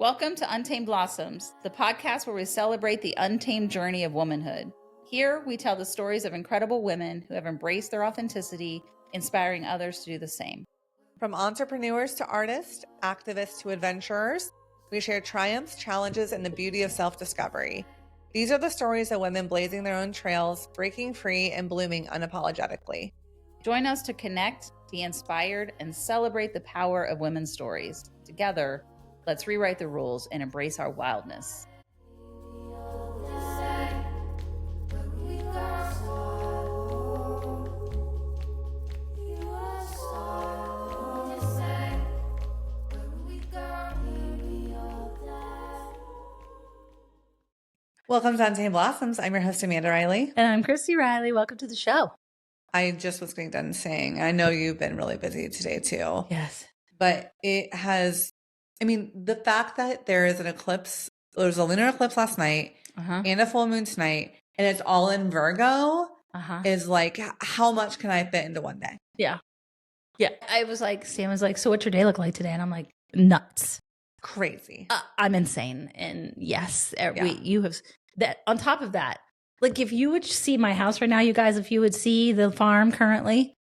Welcome to Untamed Blossoms, the podcast where we celebrate the untamed journey of womanhood. Here, we tell the stories of incredible women who have embraced their authenticity, inspiring others to do the same. From entrepreneurs to artists, activists to adventurers, we share triumphs, challenges, and the beauty of self-discovery. These are the stories of women blazing their own trails, breaking free, and blooming unapologetically. Join us to connect, be inspired, and celebrate the power of women's stories. Together, let's rewrite the rules and embrace our wildness. Welcome to Untamed Blossoms. I'm your host, Amanda Riley. And I'm Kryssie Riley. Welcome to the show. I just was getting done saying, I know you've been really busy today too. Yes. But it has, the fact that there is an eclipse, there was a lunar eclipse last night and a full moon tonight, and it's all in Virgo, is like, how much can I fit into one day? Yeah. Yeah. I was like, Sam was like, so what's your day look like today? And I'm like, nuts. Crazy. I'm insane. And yes, you have that on top of that. Like if you would see my house right now, you guys, if you would see the farm currently,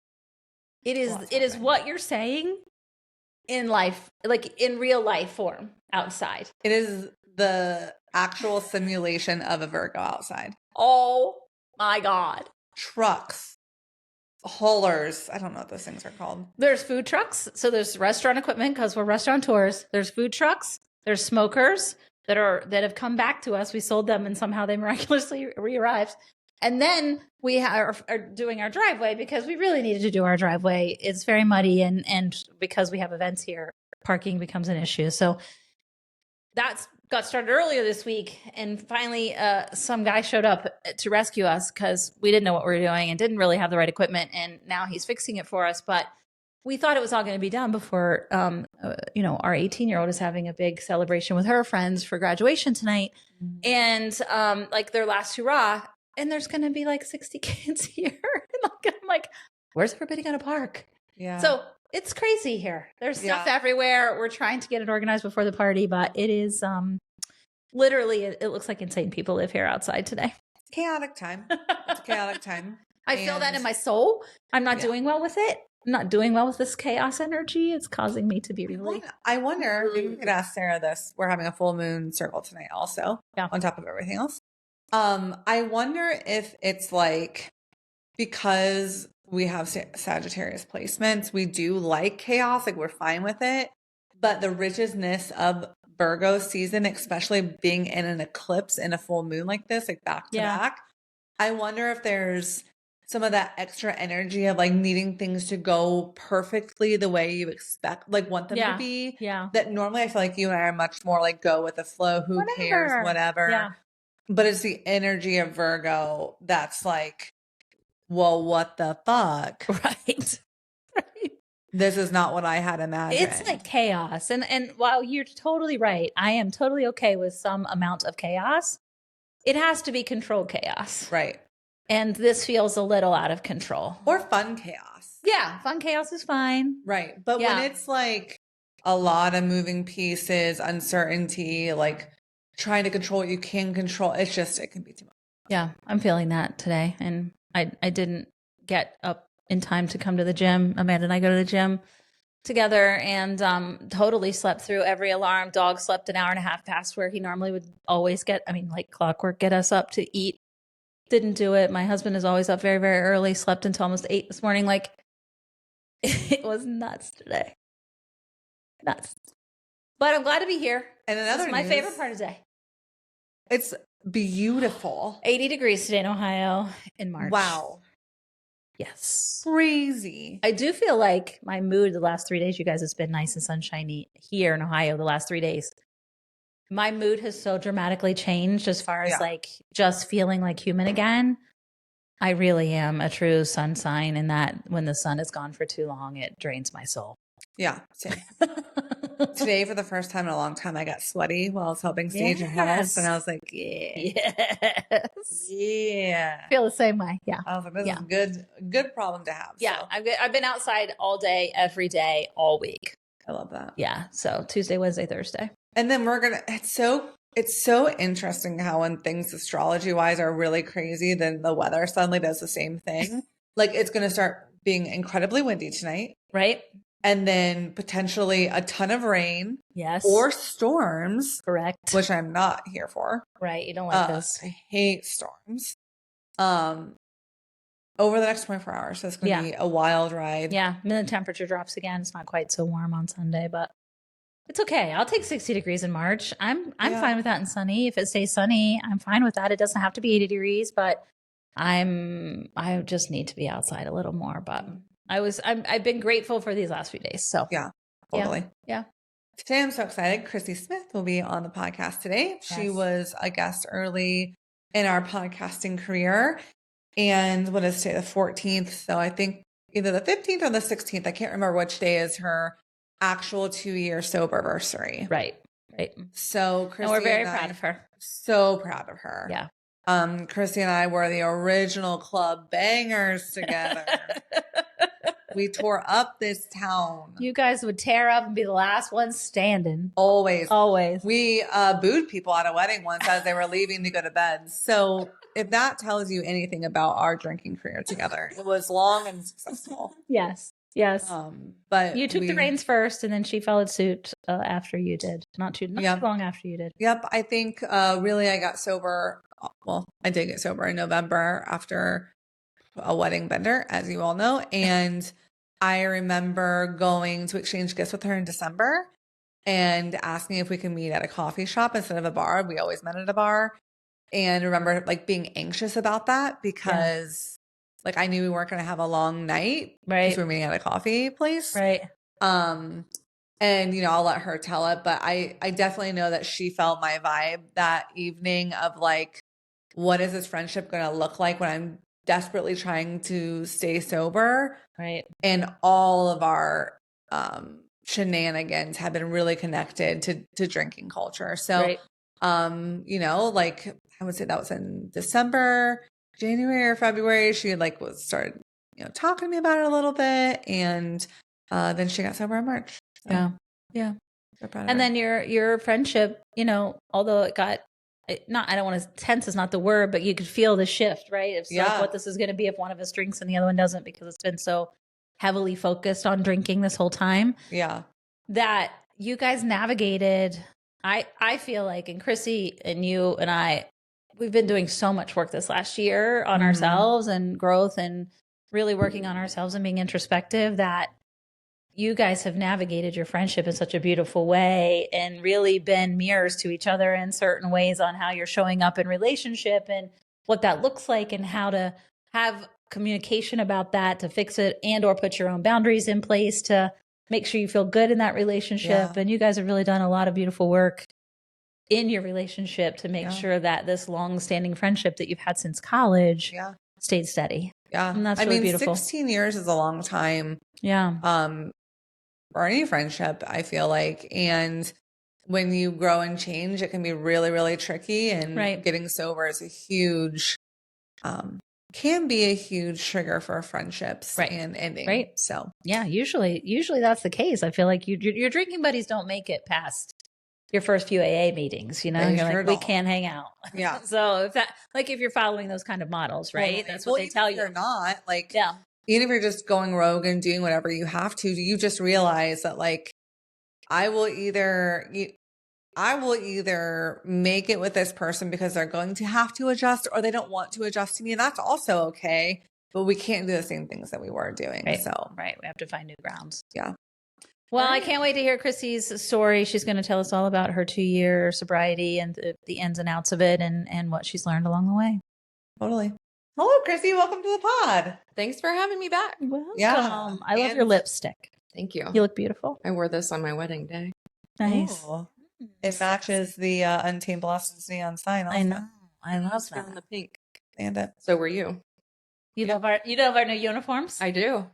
it is what you're saying in life, like in real life form outside. It is the actual simulation of a Virgo outside. Oh my God. Trucks, haulers. I don't know what those things are called. There's food trucks. So there's restaurant equipment because we're restaurateurs. There's food trucks. There's smokers that have come back to us. We sold them and somehow they miraculously re-arrived. And then we are doing our driveway because we really needed to do our driveway. It's very muddy and because we have events here, parking becomes an issue. So that's got started earlier this week. And finally, some guy showed up to rescue us because we didn't know what we were doing and didn't really have the right equipment. And now he's fixing it for us. But we thought it was all going to be done before, our 18-year-old is having a big celebration with her friends for graduation tonight. And like their last hurrah. And there's going to be like 60 kids here. I'm like, where's everybody going to park? Yeah. So it's crazy here. There's stuff everywhere. We're trying to get it organized before the party, but it is literally, it looks like insane people live here outside today. Chaotic time. It's a chaotic time. I feel that in my soul. I'm not doing well with it. I'm not doing well with this chaos energy. It's causing me to be really. I wonder, maybe we could ask Sarah this. We're having a full moon circle tonight also, on top of everything else. I wonder if it's like, because we have Sagittarius placements, we do like chaos, like we're fine with it. But the richness of Virgo season, especially being in an eclipse in a full moon like this, like back to back, I wonder if there's some of that extra energy of like needing things to go perfectly the way you expect, like want them to be. Yeah. That normally I feel like you and I are much more like go with the flow. Who cares? Whatever. Yeah. But it's the energy of Virgo that's like, well, what the fuck? Right. This is not what I had imagined. It's like chaos. And while you're totally right, I am totally okay with some amount of chaos. It has to be controlled chaos. Right. And this feels a little out of control. Or fun chaos. Yeah, fun chaos is fine. Right. But when it's like a lot of moving pieces, uncertainty, like trying to control what you can control, it can be too much. Yeah, I'm feeling that today. And I didn't get up in time to come to the gym. Amanda and I go to the gym together and totally slept through every alarm. Dog slept an hour and a half past where he normally would always like clockwork, get us up to eat. Didn't do it. My husband is always up very, very early, slept until almost 8 this morning. Like it was nuts today. Nuts. But I'm glad to be here. And another my favorite part of the day. It's beautiful. 80 degrees today in Ohio in March. Wow. Yes. Crazy. I do feel like my mood the last 3 days, you guys, it's been nice and sunshiny here in Ohio the last 3 days. My mood has so dramatically changed as far as like just feeling like human again. I really am a true sun sign in that when the sun is gone for too long, it drains my soul. Yeah. Same. Today, for the first time in a long time, I got sweaty while I was helping stage a house. And I was like, yes. Yeah. Feel the same way. Yeah. I was like, this is a good problem to have. Yeah. So. I've been outside all day, every day, all week. I love that. Yeah. So Tuesday, Wednesday, Thursday. And then it's so interesting how when things astrology wise are really crazy, then the weather suddenly does the same thing. Like it's going to start being incredibly windy tonight. Right. And then potentially a ton of rain. Yes. Or storms. Correct. Which I'm not here for. Right. You don't like this. I hate storms. Over the next 24 hours. So it's going to be a wild ride. Yeah. And then the temperature drops again. It's not quite so warm on Sunday, but it's okay. I'll take 60 degrees in March. I'm fine with that in sunny. If it stays sunny, I'm fine with that. It doesn't have to be 80 degrees, but I just need to be outside a little more. But I've been grateful for these last few days. So yeah, totally. Yeah. Today I'm so excited. Kryssie Smith will be on the podcast today. Yes. She was a guest early in our podcasting career. And what is today? The 14th. So I think either the 15th or the 16th. I can't remember which day is her actual 2-year sober anniversary. Right. So Kryssie, and we're very proud of her. So proud of her. Yeah. Kryssie and I were the original club bangers together. We tore up this town. You guys would tear up and be the last ones standing. Always. We booed people at a wedding once as they were leaving to go to bed. So if that tells you anything about our drinking career together, it was long and successful. Yes. But you took the reins first, and then she followed suit after you did. Not too long after you did. Yep. I think really I got sober. Well, I did get sober in November after a wedding bender, as you all know. And I remember going to exchange gifts with her in December and asking if we could meet at a coffee shop instead of a bar. We always met at a bar. And remember like being anxious about that because like I knew we weren't going to have a long night. Right. Because we were meeting at a coffee place. Right. And I'll let her tell it, but I definitely know that she felt my vibe that evening of like, what is this friendship going to look like when I'm desperately trying to stay sober? Right. And all of our shenanigans have been really connected to drinking culture. So, like I would say that was in December, January or February. She started, talking to me about it a little bit. And then she got sober in March. So, yeah. And then your friendship, although it got, I don't want to, tense is not the word, but you could feel the shift, right? It's like what this is going to be if one of us drinks and the other one doesn't, because it's been so heavily focused on drinking this whole time. Yeah. That you guys navigated, I feel like, and Kryssie and you and I, we've been doing so much work this last year on ourselves and growth and really working on ourselves and being introspective, that you guys have navigated your friendship in such a beautiful way and really been mirrors to each other in certain ways on how you're showing up in relationship and what that looks like and how to have communication about that to fix it and or put your own boundaries in place to make sure you feel good in that relationship. Yeah. And you guys have really done a lot of beautiful work in your relationship to make sure that this long-standing friendship that you've had since college stayed steady. Yeah. And that's really beautiful. 16 years is a long time. Yeah. For any friendship, I feel like. And when you grow and change, it can be really, really tricky. And getting sober is can be a huge trigger for friendships and ending. Right. So yeah, usually that's the case. I feel like your drinking buddies don't make it past your first few AA meetings, you're like, we can't hang out. Yeah. So if you're following those kind of models, right? That's what they tell you. If you're not, even if you're just going rogue and doing whatever you have to, you just realize that I will either make it with this person because they're going to have to adjust or they don't want to adjust to me. And that's also okay, but we can't do the same things that we were doing. Right. So, we have to find new grounds. Yeah. Well, I can't wait to hear Kryssie's story. She's going to tell us all about her 2-year sobriety and the ins and outs of it and what she's learned along the way. Totally. Hello, Kryssie. Welcome to the pod. Thanks for having me back. Welcome. Yeah. I love your lipstick. Thank you. You look beautiful. I wore this on my wedding day. Nice. Oh, it matches the Untamed Blossoms neon sign also. I know. I love that. Feeling the pink. And it. So were you. You love our new uniforms? I do.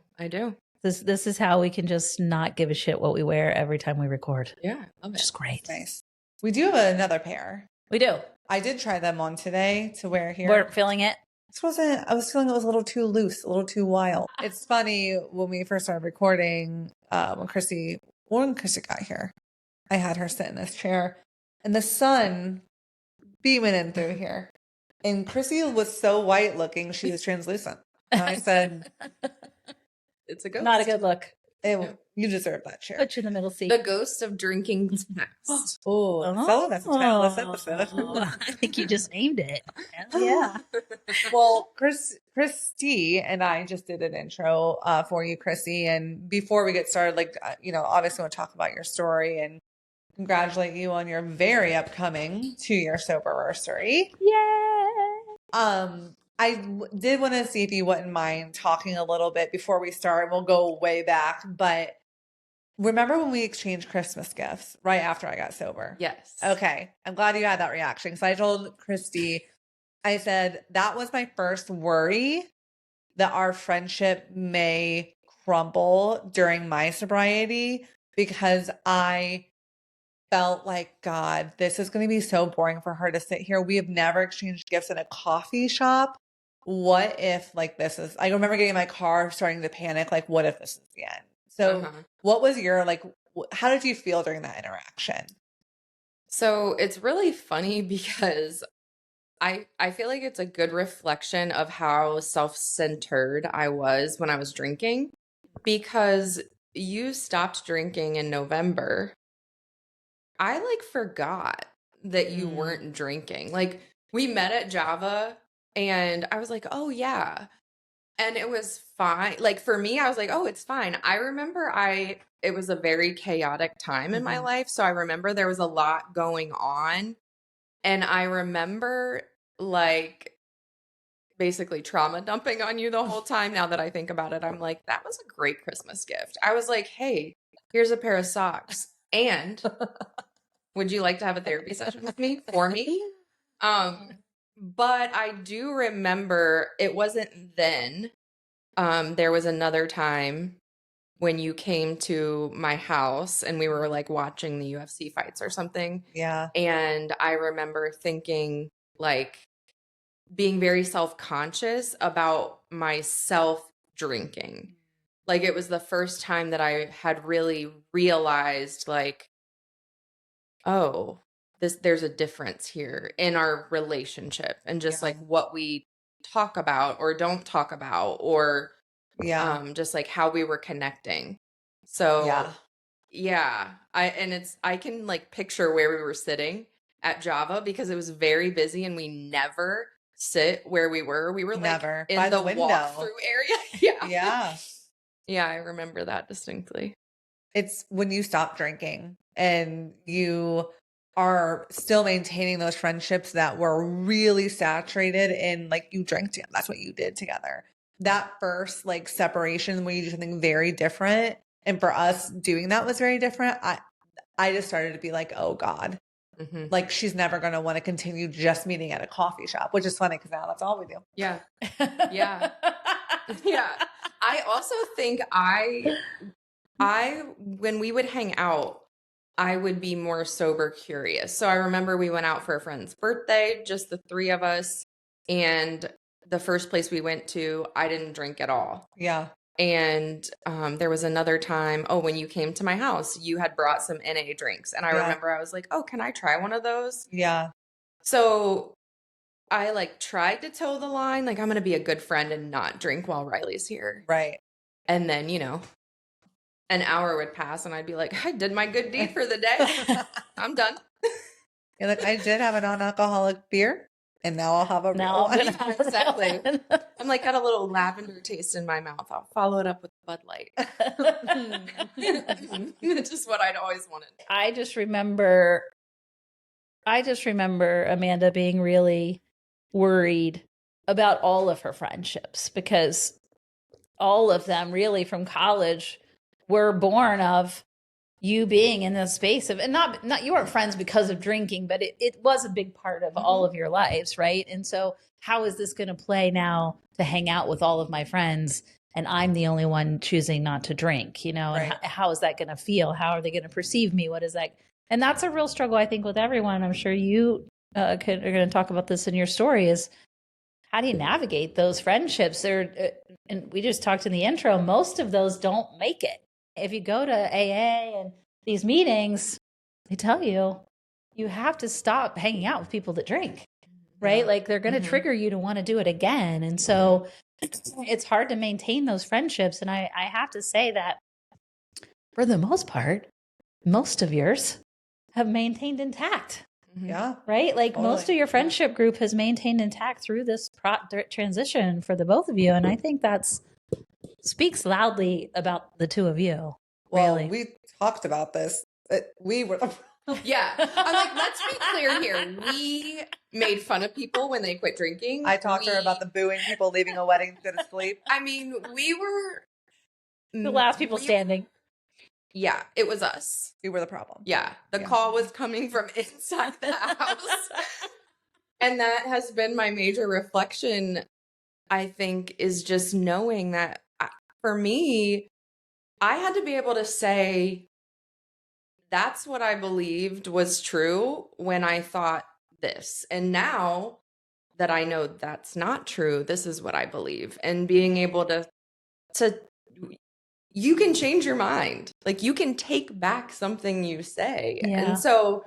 This is how we can just not give a shit what we wear every time we record. Yeah, I love it. Which is great. Nice. We do have another pair. We do. I did try them on today to wear here. We're feeling it. I was feeling it was a little too loose, a little too wild. It's funny when we first started recording, when Kryssie got here, I had her sit in this chair and the sun beaming in through here. And Kryssie was so white looking, she was translucent. And I said, It's a ghost. Not a good look. You deserve that chair. Put you in the middle seat. The ghost of drinking text. So that's a title of this episode. I think you just named it. Yeah. Well, Christy and I just did an intro for you, Kryssie. And before we get started, obviously want to talk about your story and congratulate you on your very upcoming 2-year sober-versary. Yay! Did want to see if you wouldn't mind talking a little bit before we start. We'll go way back, but remember when we exchanged Christmas gifts right after I got sober? Yes. Okay. I'm glad you had that reaction. So I told Christy, I said, that was my first worry that our friendship may crumble during my sobriety because I felt like, God, this is going to be so boring for her to sit here. We have never exchanged gifts in a coffee shop. What if I remember getting in my car, starting to panic, what if this is the end? So what was your, how did you feel during that interaction? So it's really funny because I feel like it's a good reflection of how self-centered I was when I was drinking, because you stopped drinking in November. I forgot that you weren't drinking. We met at Java and I was like, oh yeah. And it was fine. For me, I was like, oh, it's fine. I remember it was a very chaotic time in my life. So I remember there was a lot going on. And I remember basically trauma dumping on you the whole time. Now that I think about it, I'm like, that was a great Christmas gift. I was like, hey, here's a pair of socks. And would you like to have a therapy session with me for me? But I do remember it wasn't then. There was another time when you came to my house and we were watching the UFC fights or something. Yeah. And I remember thinking being very self-conscious about myself drinking. It was the first time that I had really realized oh, there's a difference here in our relationship and just what we talk about or don't talk about, or just how we were connecting. So I can picture where we were sitting at Java because it was very busy and we never sit where we were. We were never in by the window walk-through area. Yeah. Yeah, I remember that distinctly. It's when you stop drinking and you are still maintaining those friendships that were really saturated in you drank together. That's what you did together. That first separation where you do something very different. And for us doing that was very different. I just started to be oh God, she's never going to want to continue just meeting at a coffee shop, which is funny because now that's all we do. Yeah. Yeah. Yeah. I also think when we would hang out, I would be more sober curious. So I remember we went out for a friend's birthday, just the three of us. And the first place we went to, I didn't drink at all. Yeah. And there was another time, when you came to my house, you had brought some NA drinks. And I remember I was like, oh, can I try one of those? Yeah. So I tried to toe the line. I'm going to be a good friend and not drink while Riley's here. Right. And then, an hour would pass and I'd be like, I did my good deed for the day. I'm done. You're I did have a non-alcoholic beer and now I'll have a real one. Exactly. I'm got a little lavender taste in my mouth. I'll follow it up with Bud Light. It's just what I'd always wanted. I just remember Amanda being really worried about all of her friendships because all of them really from college were born of you being in this space of, and not you weren't friends because of drinking, but it was a big part of all of your lives, right? And so how is this going to play now to hang out with all of my friends and I'm the only one choosing not to drink, and how is that going to feel? How are they going to perceive me? What is that? And that's a real struggle, I think, with everyone. I'm sure you are going to talk about this in your story is how do you navigate those friendships? And we just talked in the intro, most of those don't make it. If you go to AA and these meetings, they tell you, you have to stop hanging out with people that drink, right? Like they're going to trigger you to want to do it again. And so it's hard to maintain those friendships. And I have to say that for the most part, most of yours have maintained intact. Yeah. Right? Like most of your friendship group has maintained intact through this transition for the both of you. And I think that's speaks loudly about the two of you. Well, really. we talked about this. We were the Yeah. I'm like, let's be clear here. We made fun of people when they quit drinking. I talked to her about the booing people leaving a wedding to go to sleep. I mean, we were the last people standing. Yeah, it was us. We were the problem. Yeah. The call was coming from inside the house. And that has been my major reflection, I think, is just knowing that for me, I had to be able to say, that's what I believed was true when I thought this. And now that I know that's not true, this is what I believe. And being able to you can change your mind. Like you can take back something you say. Yeah. And so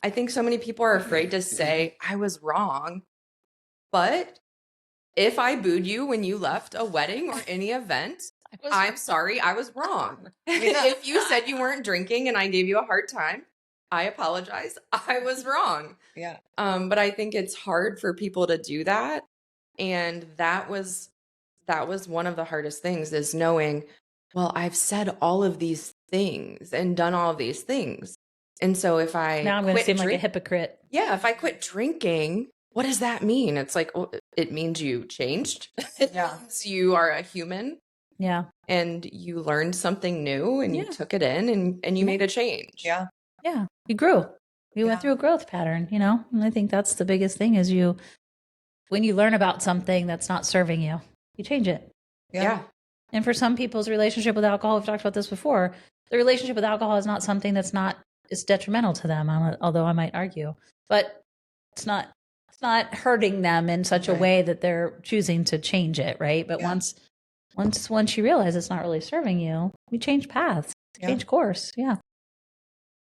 I think so many people are afraid to say, I was wrong. But if I booed you when you left a wedding or any event, I'm sorry, I was wrong. If you said you weren't drinking and I gave you a hard time, I apologize. I was wrong. Yeah. But I think it's hard for people to do that. And that was one of the hardest things, is knowing, well, I've said all of these things and done all of these things. And so if I now I'm going to seem like a hypocrite. Yeah. If I quit drinking, what does that mean? It's like, well, it means you changed. It means you are a human. Yeah. And you learned something new and you took it in and you made a change. Yeah. Yeah. You grew. You went through a growth pattern, you know? And I think that's the biggest thing is when you learn about something that's not serving you, you change it. Yeah. And for some people's relationship with alcohol, we've talked about this before, the relationship with alcohol is not something that's is detrimental to them, although I might argue, but it's not hurting them in such a way that they're choosing to change it. Right. But once you realize it's not really serving you, you change paths, change course. Yeah.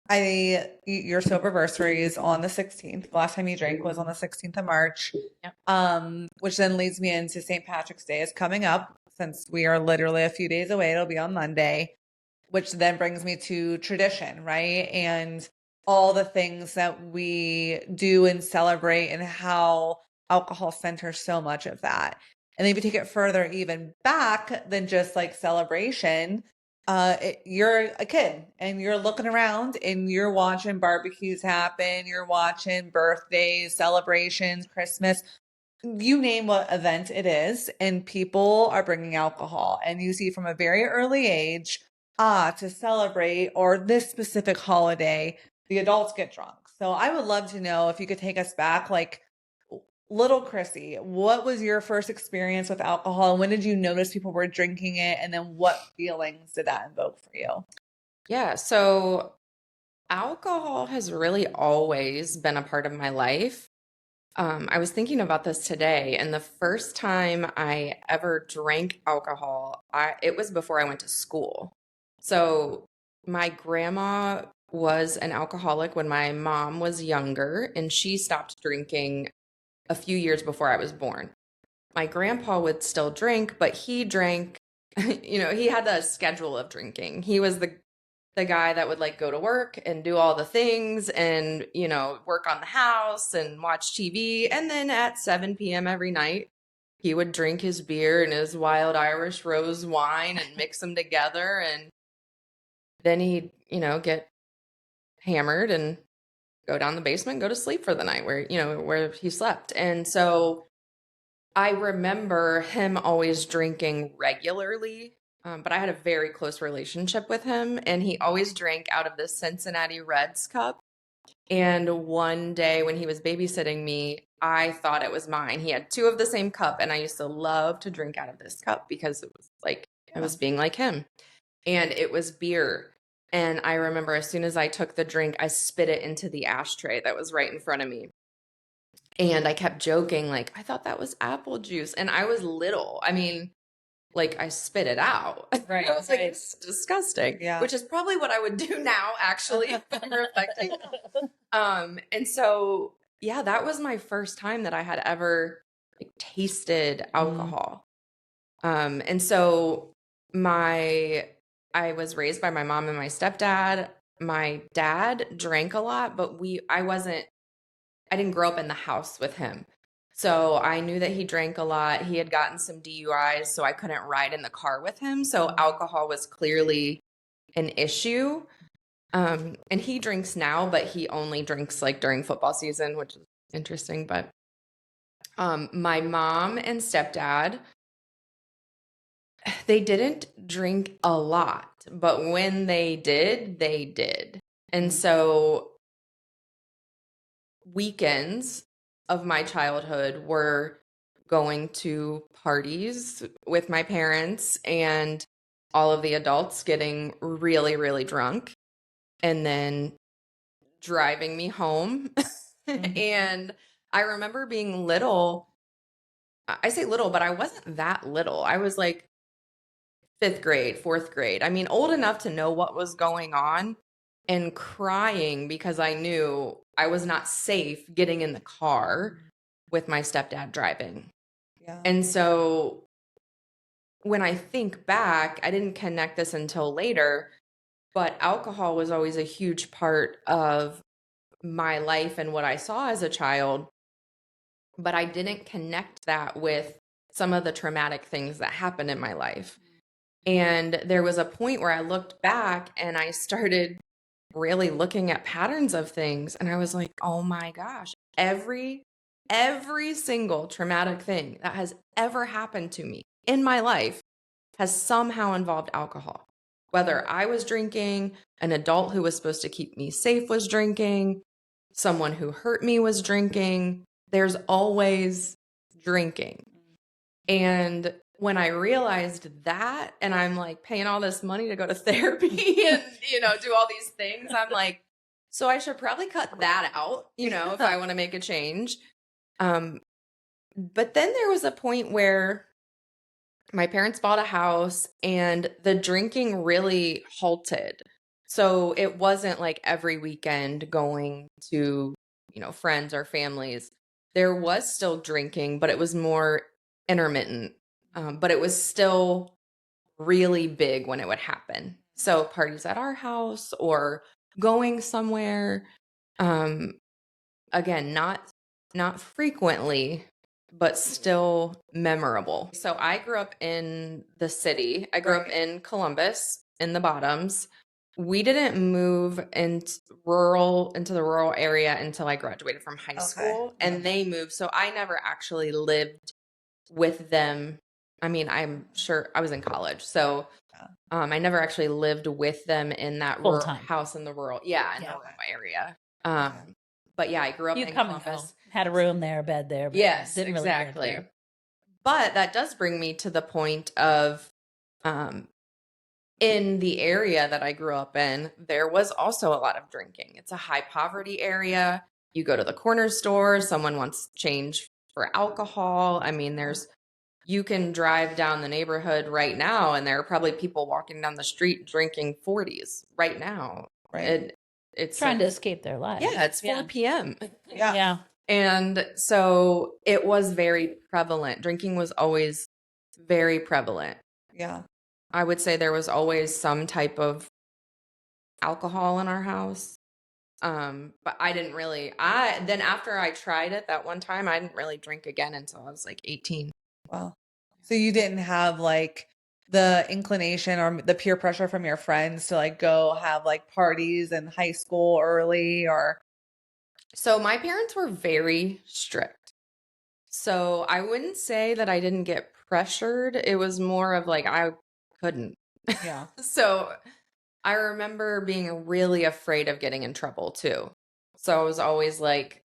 Your soberversary is on the 16th. The last time you drank was on the 16th of March. Yep. Which then leads me into St. Patrick's Day is coming up. Since we are literally a few days away, it'll be on Monday, which then brings me to tradition, right? And all the things that we do and celebrate and how alcohol centers so much of that. And then if you take it further even back than just like celebration, you're a kid and you're looking around and you're watching barbecues happen. You're watching birthdays, celebrations, Christmas, you name what event it is, and people are bringing alcohol. And you see from a very early age, to celebrate or this specific holiday, the adults get drunk. So I would love to know if you could take us back, like little Kryssie, what was your first experience with alcohol? When did you notice people were drinking it? And then what feelings did that invoke for you? Yeah. So alcohol has really always been a part of my life. I was thinking about this today, and the first time I ever drank alcohol, it was before I went to school. So my grandma was an alcoholic when my mom was younger, and she stopped drinking a few years before I was born. My grandpa would still drink, but he drank, he had a schedule of drinking. He was the guy that would like go to work and do all the things and, work on the house and watch TV. And then at 7 p.m. every night, he would drink his beer and his wild Irish rose wine and mix them together. And then he'd, get hammered and go down the basement and go to sleep for the night where he slept. And so I remember him always drinking regularly. But I had a very close relationship with him, and he always drank out of this Cincinnati Reds cup. And one day when he was babysitting me, I thought it was mine. He had two of the same cup, and I used to love to drink out of this cup because it was like, I was being like him. And it was beer. And I remember as soon as I took the drink, I spit it into the ashtray that was right in front of me. And I kept joking, like, I thought that was apple juice. And I was little. I mean, like I spit it out. Right. I was like, it's disgusting. Yeah. Which is probably what I would do now, actually, if I'm reflecting. And so, yeah, that was my first time that I had ever like, tasted alcohol. And so I was raised by my mom and my stepdad. My dad drank a lot, but I didn't grow up in the house with him. So I knew that he drank a lot. He had gotten some DUIs, so I couldn't ride in the car with him. So alcohol was clearly an issue. And he drinks now, but he only drinks like during football season, which is interesting. But my mom and stepdad, they didn't drink a lot, but when they did, they did. And so weekends of my childhood were going to parties with my parents and all of the adults getting really, really drunk and then driving me home. And I remember being little. I say little, but I wasn't that little. I was like 5th grade, 4th grade. I mean, old enough to know what was going on and crying because I knew I was not safe getting in the car with my stepdad driving. Yeah. And so when I think back, I didn't connect this until later, but alcohol was always a huge part of my life and what I saw as a child. But I didn't connect that with some of the traumatic things that happened in my life. And there was a point where I looked back and I started really looking at patterns of things. And I was like, oh my gosh, every single traumatic thing that has ever happened to me in my life has somehow involved alcohol. Whether I was drinking, an adult who was supposed to keep me safe was drinking, someone who hurt me was drinking, there's always drinking. And when I realized that, and I'm like paying all this money to go to therapy and, do all these things, I'm like, so I should probably cut that out, if I want to make a change. But then there was a point where my parents bought a house and the drinking really halted. So it wasn't like every weekend going to, friends or families. There was still drinking, but it was more intermittent. But it was still really big when it would happen. So parties at our house or going somewhere. Again, not frequently, but still memorable. So I grew up in the city. I grew up in Columbus in the Bottoms. We didn't move into the rural area until I graduated from high school, and they moved. So I never actually lived with them. I mean, I'm sure I was in college, so I never actually lived with them in that rural house in the rural, the rural area. But yeah, I grew up in Columbus. Had a room there, a bed there. But yes, didn't exactly. Really live there. But that does bring me to the point of, in the area that I grew up in, there was also a lot of drinking. It's a high poverty area. You go to the corner store, someone wants change for alcohol. I mean, you can drive down the neighborhood right now and there are probably people walking down the street drinking 40s right now. Right. It's trying to escape their lives. Yeah, it's 4 p.m. Yeah. And so it was very prevalent. Drinking was always very prevalent. Yeah. I would say there was always some type of alcohol in our house. But I didn't really, then after I tried it that one time, I didn't really drink again until I was like 18. Wow. So you didn't have like the inclination or the peer pressure from your friends to like go have like parties in high school early or? So my parents were very strict. So I wouldn't say that I didn't get pressured. It was more of like, I couldn't. Yeah. So I remember being really afraid of getting in trouble too. So I was always like,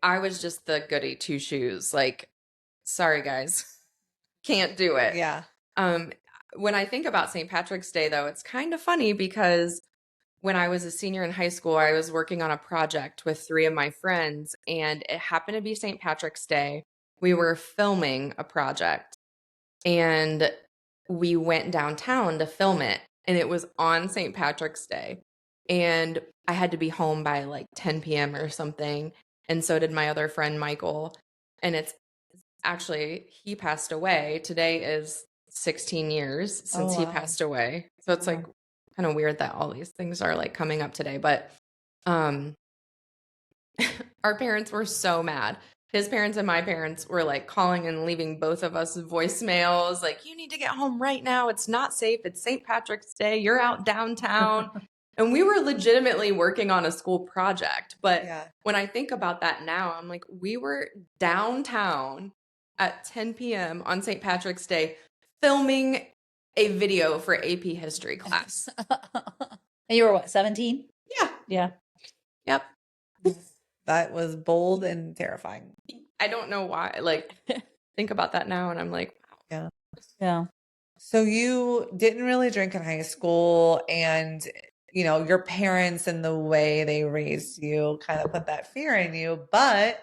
I was just the goody two shoes. Like, sorry guys, can't do it. Yeah. When I think about St. Patrick's Day though, it's kind of funny because when I was a senior in high school, I was working on a project with 3 of my friends and it happened to be St. Patrick's Day. We were filming a project and we went downtown to film it, and it was on St. Patrick's Day, and I had to be home by like 10 p.m. or something, and so did my other friend Michael, and it's actually, he passed away. Today is 16 years since he passed away, so it's like kind of weird that all these things are like coming up today, but our parents were so mad. His parents and my parents were like calling and leaving both of us voicemails like, you need to get home right now. It's not safe. It's St. Patrick's Day. You're out downtown. And we were legitimately working on a school project. But when I think about that now, I'm like, we were downtown at 10 p.m. on St. Patrick's Day filming a video for AP history class. And you were what, 17? Yeah. Yeah. Yep. That was bold and terrifying. I don't know why. Like, think about that now, and I'm like, wow. Yeah. Yeah. So you didn't really drink in high school, and you know, your parents and the way they raised you kind of put that fear in you, but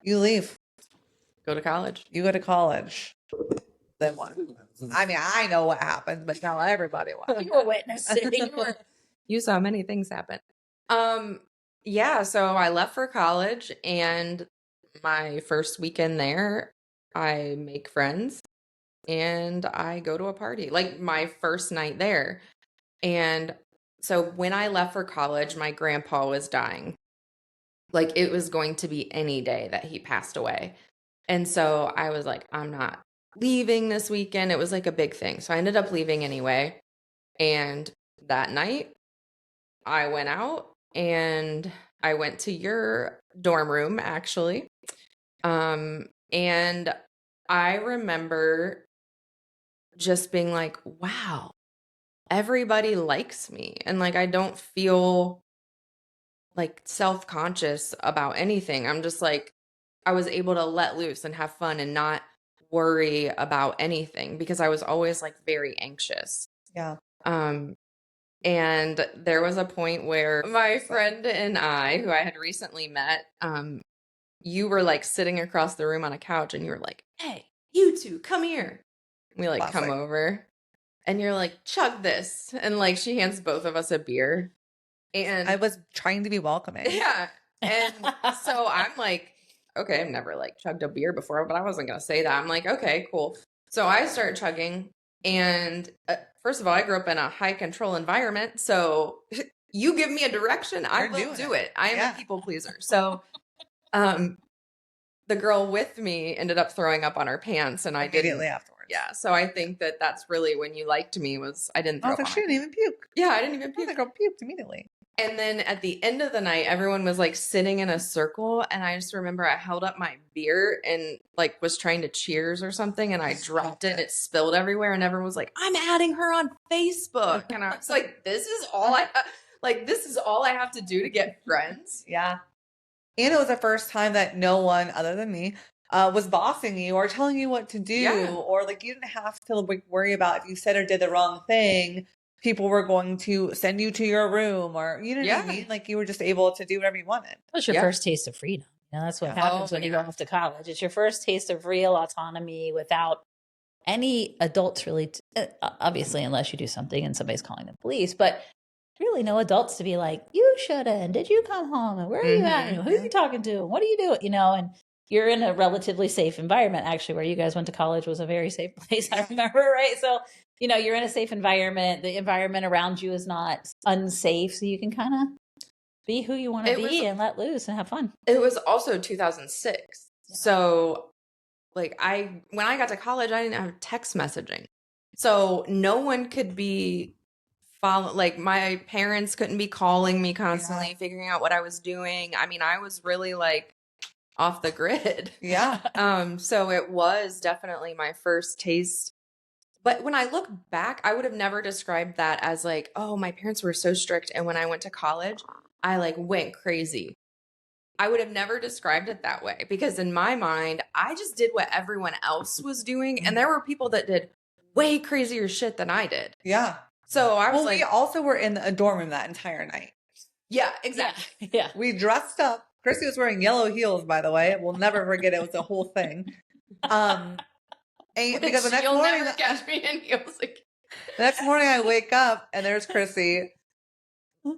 you leave. Go to college. You go to college. Then what? I mean, I know what happened, but tell everybody what. You were witnessing. You saw many things happen. Yeah, so I left for college, and my first weekend there, I make friends and I go to a party, like my first night there. And so when I left for college, my grandpa was dying. Like it was going to be any day that he passed away. And so I was like, I'm not leaving this weekend. It was like a big thing. So I ended up leaving anyway. And that night I went out and I went to your dorm room actually. And I remember just being like, wow, everybody likes me. And like, I don't feel like self-conscious about anything. I'm just like, I was able to let loose and have fun and not worry about anything because I was always like very anxious. Yeah. And there was a point where my friend and I, who I had recently met, you were like sitting across the room on a couch and you were like, hey, you two, come here. We like come over and you're like, chug this. And like she hands both of us a beer. And I was trying to be welcoming. Yeah. And so I'm like, okay, I've never like chugged a beer before, but I wasn't going to say that. I'm like, okay, cool. So I start chugging. And first of all, I grew up in a high control environment. So you give me a direction, I will do it. I am a people pleaser. So the girl with me ended up throwing up on her pants and I immediately afterwards. Yeah. So I think that that's really when you liked me was I didn't throw up on she didn't even puke. Yeah, I didn't even puke. The girl puked immediately. And then at the end of the night, everyone was like sitting in a circle. And I just remember I held up my beer and like was trying to cheers or something. And I dropped it and it spilled everywhere. And everyone was like, I'm adding her on Facebook. And I was like, this is all I have to do to get friends. Yeah. And it was the first time that no one other than me was bossing you or telling you what to do. Or like you didn't have to like worry about if you said or did the wrong thing. People were going to send you to your room or, you know what I mean? Like you were just able to do whatever you wanted. It was your first taste of freedom. You know, that's what happens when you go off to college. It's your first taste of real autonomy without any adults really, obviously, unless you do something and somebody's calling the police, but really no adults to be like, you should have, and did you come home? And where are you at? And who are you talking to? And what are you doing? You know, and you're in a relatively safe environment. Actually, where you guys went to college was a very safe place. I remember, right? So, you know, you're in a safe environment. The environment around you is not unsafe. So you can kind of be who you want to be and let loose and have fun. It was also 2006. Yeah. So like when I got to college, I didn't have text messaging. So no one could be like my parents couldn't be calling me constantly, figuring out what I was doing. I mean, I was really like off the grid. Yeah. So it was definitely my first taste. But when I look back, I would have never described that as like, oh, my parents were so strict. And when I went to college, I like went crazy. I would have never described it that way because in my mind, I just did what everyone else was doing. And there were people that did way crazier shit than I did. Yeah. So I was we also were in a dorm room that entire night. Yeah, exactly. Yeah. We dressed up. Kryssie was wearing yellow heels, by the way. We'll never forget it. It was a whole thing. And because the next You'll morning, never catch me in heels again. the next morning I wake up and there's Kryssie,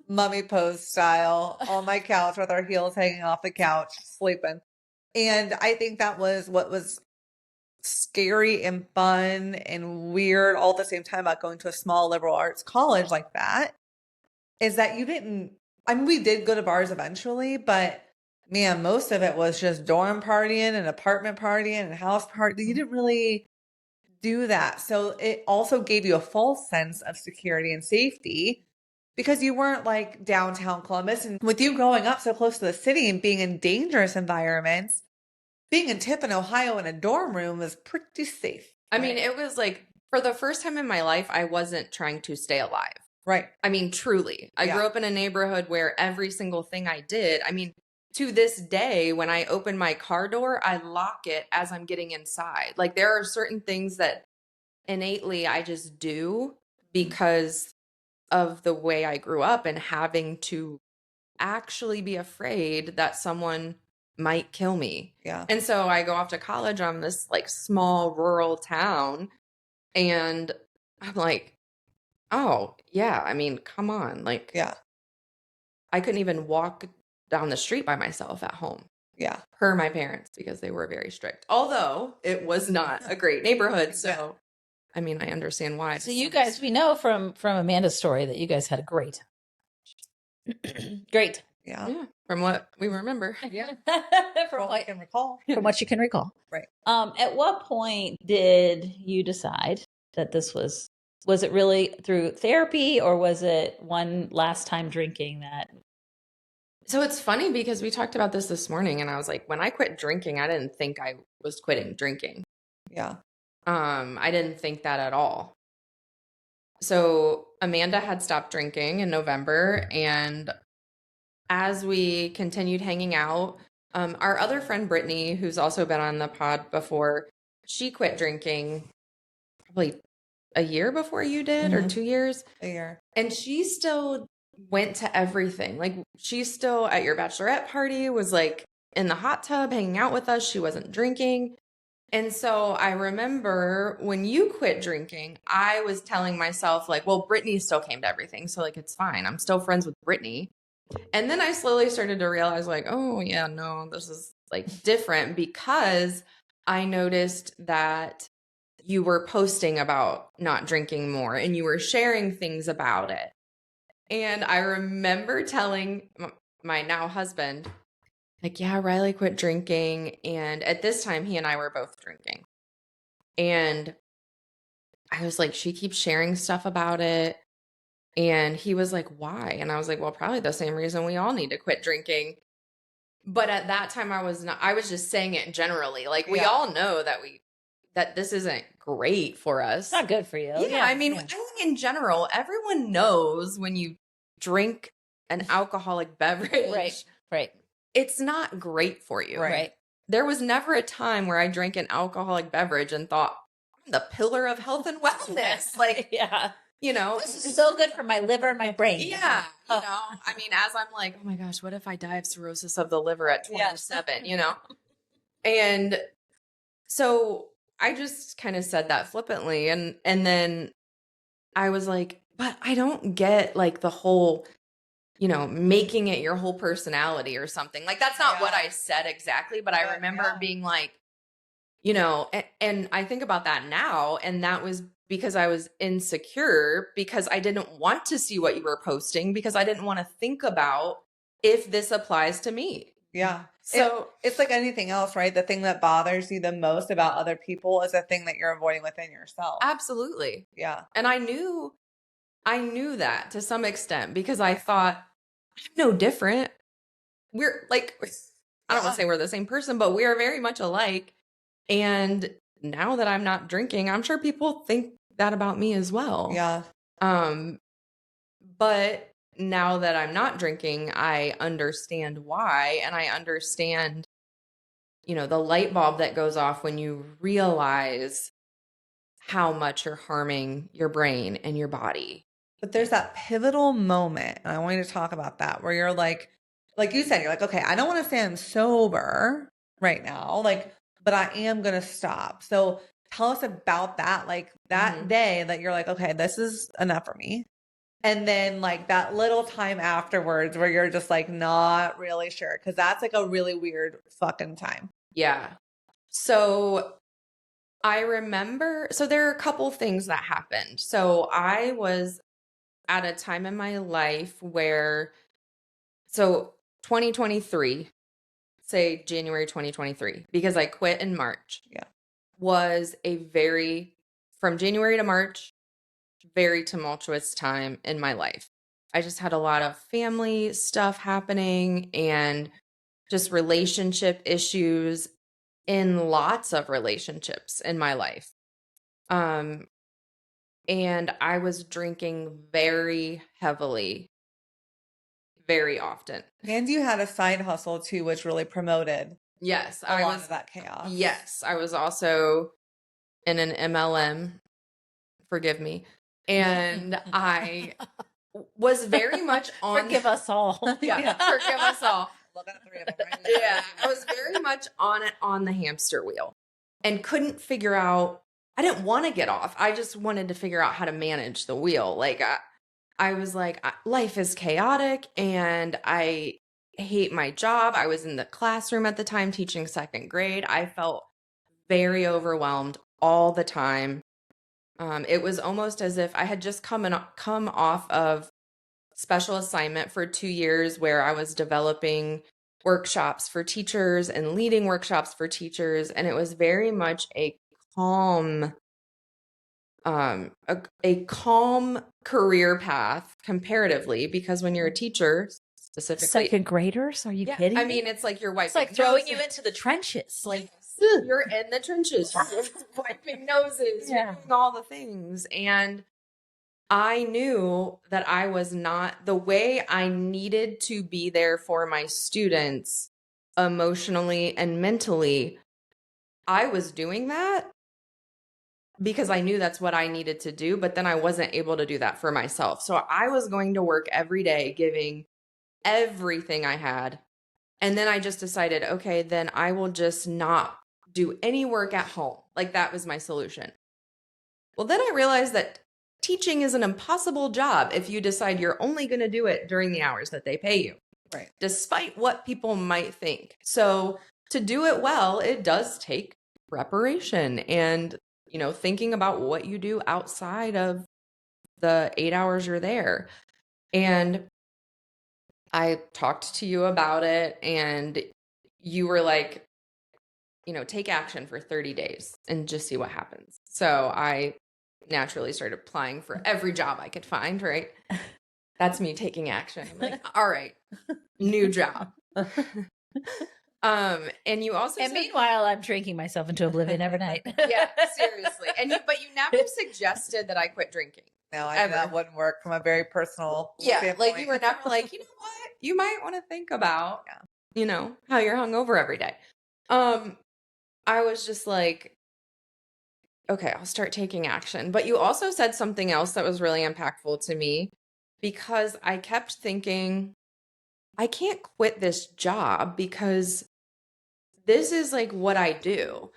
mummy pose style, on my couch with her heels hanging off the couch, sleeping. And I think that was what was scary and fun and weird all at the same time about going to a small liberal arts college like that, is that you didn't, I mean, we did go to bars eventually, but man, most of it was just dorm partying and apartment partying and house party. You didn't really do that. So it also gave you a false sense of security and safety because you weren't like downtown Columbus. And with you growing up so close to the city and being in dangerous environments, being in Tiffin, Ohio in a dorm room was pretty safe. I mean, it was like, for the first time in my life, I wasn't trying to stay alive. Right. I mean, truly. I grew up in a neighborhood where every single thing I did, I mean, to this day, when I open my car door, I lock it as I'm getting inside. Like, there are certain things that innately I just do because of the way I grew up and having to actually be afraid that someone might kill me. Yeah. And so I go off to college on this like small rural town, and I'm like, oh, yeah, I mean, come on. Like, Yeah. I couldn't even walk down the street by myself at home. Yeah. Per my parents, because they were very strict. Although it was not a great neighborhood. So, I mean, I understand why. So you guys, we know from Amanda's story that you guys had a great. Great. Yeah. From what we remember. Yeah. From what I can recall. From what you can recall. Right. At what point did you decide that this was it really through therapy, or was it one last time drinking that? So it's funny because we talked about this morning, and I was like, when I quit drinking, I didn't think I was quitting drinking. Yeah. I didn't think that at all. So Amanda had stopped drinking in November, and as we continued hanging out, our other friend Brittany, who's also been on the pod before, she quit drinking probably a year before you did, or 2 years. A year. And she still went to everything. Like, she's still at your bachelorette party, was like in the hot tub hanging out with us. She wasn't drinking. And so I remember when you quit drinking, I was telling myself like, well, Brittany still came to everything. So like, it's fine. I'm still friends with Brittany. And then I slowly started to realize like, oh yeah, no, this is like different, because I noticed that you were posting about not drinking more and you were sharing things about it. And I remember telling my now husband, like, yeah, Riley quit drinking. And at this time, he and I were both drinking. And I was like, she keeps sharing stuff about it. And he was like, why? And I was like, well, probably the same reason we all need to quit drinking. But at that time, I was just saying it generally. Like, we all know that this isn't great for us. It's not good for you. Yeah. I mean, I think in general, everyone knows when you drink an alcoholic beverage. Right. It's not great for you. Right. There was never a time where I drank an alcoholic beverage and thought, I'm the pillar of health and wellness. Like, yeah. You know, this is so good for my liver and my brain. Yeah. You know, I mean, as I'm like, oh my gosh, what if I die of cirrhosis of the liver at 27, you know? And so I just kind of said that flippantly. And then I was like, but I don't get like the whole, you know, making it your whole personality or something. Like, that's not what I said exactly, but I remember being like, you know, and I think about that now, and that was because I was insecure, because I didn't want to see what you were posting, because I didn't want to think about if this applies to me. Yeah. So it's like anything else, right? The thing that bothers you the most about other people is a thing that you're avoiding within yourself. Absolutely. Yeah. And I knew that to some extent, because I thought, I'm no different. We're like, I don't want to say we're the same person, but we are very much alike. And now that I'm not drinking, I'm sure people think that about me as well. Yeah. But now that I'm not drinking, I understand why. And I understand, you know, the light bulb that goes off when you realize how much you're harming your brain and your body. But there's that pivotal moment, and I want you to talk about that, where you're like you said, you're like, okay, I don't want to say I'm sober right now, like, but I am going to stop. So tell us about that. Like that day that you're like, okay, this is enough for me. And then like that little time afterwards where you're just like not really sure. Cause that's like a really weird fucking time. Yeah. So I remember, so there are a couple things that happened. So I was at a time in my life where, so 2023, say January 2023, because I quit in March. Yeah. Was from January to March, very tumultuous time in my life. I just had a lot of family stuff happening and just relationship issues in lots of relationships in my life. And I was drinking very heavily, very often. And you had a side hustle too, which really promoted Yes, a lot of that chaos. Yes, I was also in an MLM, forgive me, and I was very much on. Forgive us all. Yeah, forgive us all. Look at the three of them right now. Yeah, I was very much on the hamster wheel and couldn't figure out. I didn't want to get off. I just wanted to figure out how to manage the wheel. Like I was like, life is chaotic and I hate my job. I was in the classroom at the time teaching second grade. I felt very overwhelmed all the time. It was almost as if I had just come off of special assignment for 2 years where I was developing workshops for teachers and leading workshops for teachers. And it was very much a calm career path comparatively, because when you're a teacher, specifically second graders, are you kidding? I mean, it's like you're wiping. It's like throwing you into the trenches. Like you're in the trenches, you're wiping noses, you're doing all the things. And I knew that I was not the way I needed to be there for my students emotionally and mentally. I was doing that because I knew that's what I needed to do, but then I wasn't able to do that for myself. So I was going to work every day, giving everything I had. And then I just decided, okay, then I will just not do any work at home. Like that was my solution. Well, then I realized that teaching is an impossible job if you decide you're only going to do it during the hours that they pay you. Right. Despite what people might think. So to do it well, it does take preparation and, thinking about what you do outside of the 8 hours you're there. And I talked to you about it and you were like, take action for 30 days and just see what happens. So I naturally started applying for every job I could find, right? That's me taking action. I'm like, all right, new job. And you also and meanwhile, I'm drinking myself into oblivion every night. Yeah, seriously. But you never suggested that I quit drinking. No, that wouldn't work from a very personal standpoint. Like you were never like, you know what? You might want to think about, how you're hungover every day. I was just like, okay, I'll start taking action. But you also said something else that was really impactful to me, because I kept thinking, I can't quit this job because this is like what I do.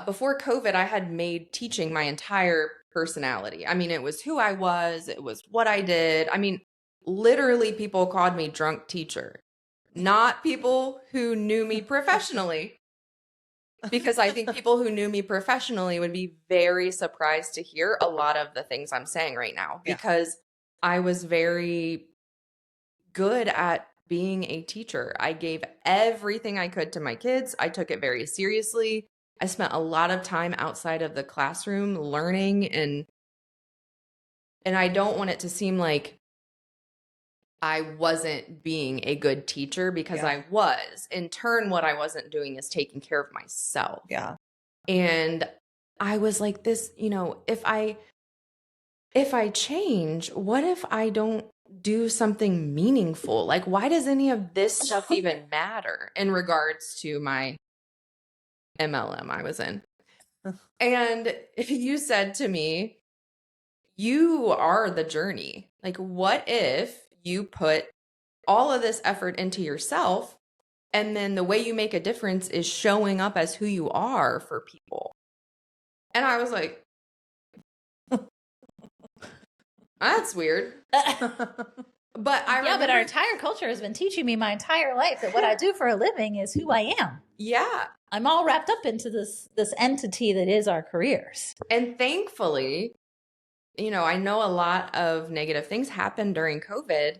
Before COVID, I had made teaching my entire personality. I mean, it was who I was. It was what I did. I mean, literally people called me drunk teacher, not people who knew me professionally. Because I think people who knew me professionally would be very surprised to hear a lot of the things I'm saying right now, because I was very good at being a teacher. I gave everything I could to my kids. I took it very seriously. I spent a lot of time outside of the classroom learning, and I don't want it to seem like I wasn't being a good teacher, because I was. In turn, what I wasn't doing is taking care of myself. Yeah. And I was like, this, if I change, what if I don't do something meaningful? Like, why does any of this stuff even matter in regards to my MLM I was in? And you said to me, you are the journey. Like, what if you put all of this effort into yourself, and then the way you make a difference is showing up as who you are for people? And I was like, that's weird. But but our entire culture has been teaching me my entire life that what I do for a living is who I am. Yeah. I'm all wrapped up into this entity that is our careers. And thankfully, I know a lot of negative things happened during COVID,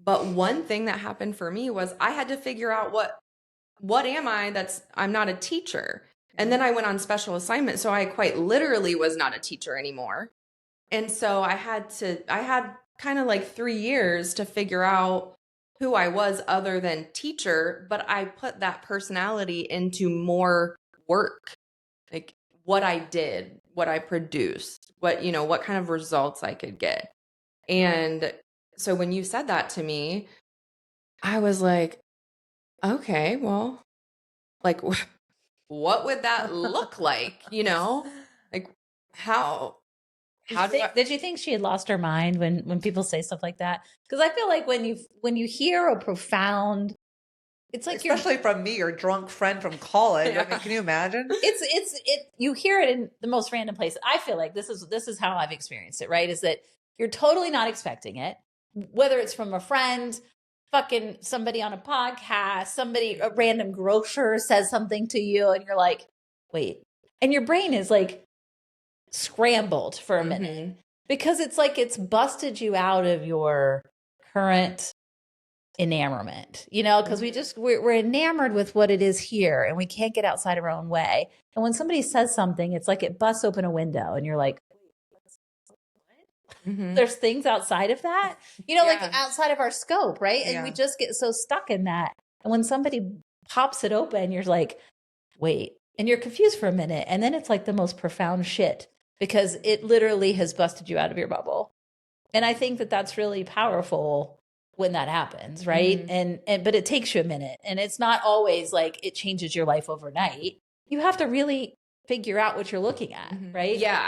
but one thing that happened for me was I had to figure out what am I I'm not a teacher. And then I went on special assignment, so I quite literally was not a teacher anymore. And so I had kind of like 3 years to figure out who I was other than teacher, but I put that personality into more work, like what I did, what I produced, what kind of results I could get. And so when you said that to me, I was like, okay, well, like, what would that look like? Like how did you think she had lost her mind when people say stuff like that? Because I feel like when you hear a profound, it's like especially from me, your drunk friend from college. I mean, can you imagine? You hear it in the most random place. I feel like this is how I've experienced it, right? Is that you're totally not expecting it, whether it's from a friend, fucking somebody on a podcast, a random grocer says something to you, and you're like, wait, and your brain is like scrambled for a minute because it's like it's busted you out of your current enamorment, because we're enamored with what it is here and we can't get outside of our own way. And when somebody says something, it's like it busts open a window and you're like, there's things outside of that, like outside of our scope, right? And we just get so stuck in that. And when somebody pops it open, you're like, wait, and you're confused for a minute. And then it's like the most profound shit because it literally has busted you out of your bubble. And I think that that's really powerful when that happens, right? And but it takes you a minute, and it's not always like it changes your life overnight. You have to really figure out what you're looking at, right? Yeah,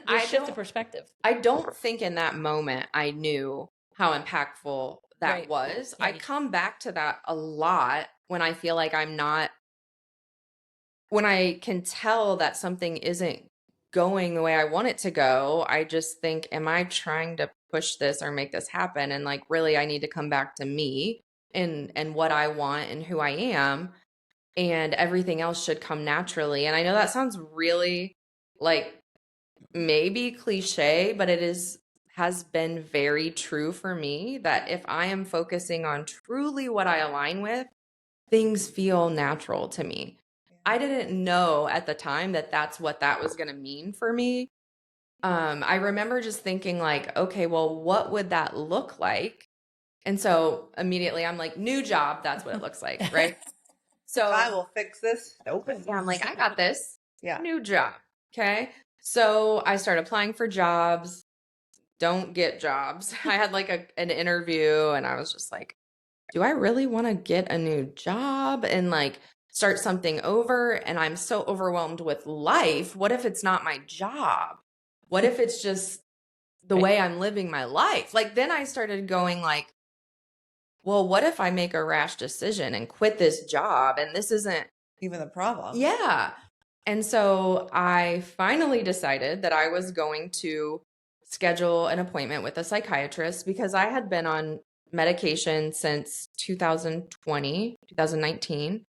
I shift the perspective. I don't think in that moment I knew how impactful that was. Right. I come back to that a lot when I feel like when I can tell that something isn't going the way I want it to go. I just think, am I trying to push this or make this happen? And like, really, I need to come back to me and what I want and who I am, and everything else should come naturally. And I know that sounds really like maybe cliche, but has been very true for me that if I am focusing on truly what I align with, things feel natural to me. I didn't know at the time that that's what that was going to mean for me. I remember just thinking like, okay, well, what would that look like? And so immediately I'm like, new job, that's what it looks like, right? So I will fix this. Yeah, I'm like, I got this. Yeah. New job. Okay. So I started applying for jobs, don't get jobs. I had like an interview and I was just like, do I really want to get a new job and like start something over? And I'm so overwhelmed with life. What if it's not my job? What if it's just the way I'm living my life? Like then I started going like, well, what if I make a rash decision and quit this job and this isn't even the problem? Yeah. And so I finally decided that I was going to schedule an appointment with a psychiatrist because I had been on medication since 2019,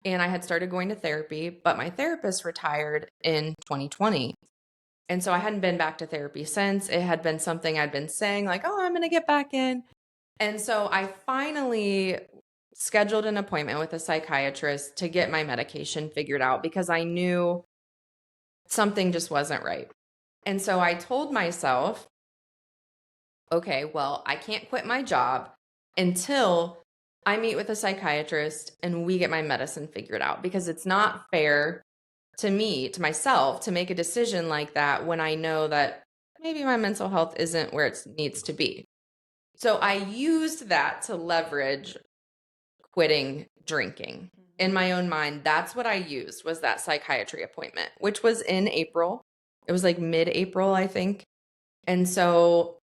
and I had started going to therapy, but my therapist retired in 2020. And so I hadn't been back to therapy since. It had been something I'd been saying like, oh, I'm going to get back in. And so I finally scheduled an appointment with a psychiatrist to get my medication figured out because I knew something just wasn't right. And so I told myself, okay, well, I can't quit my job until I meet with a psychiatrist and we get my medicine figured out, because it's not fair to me, to myself, to make a decision like that when I know that maybe my mental health isn't where it needs to be. So I used that to leverage quitting drinking. In my own mind, that's what I used, was that psychiatry appointment, which was in April. It was like mid-April, I think. And so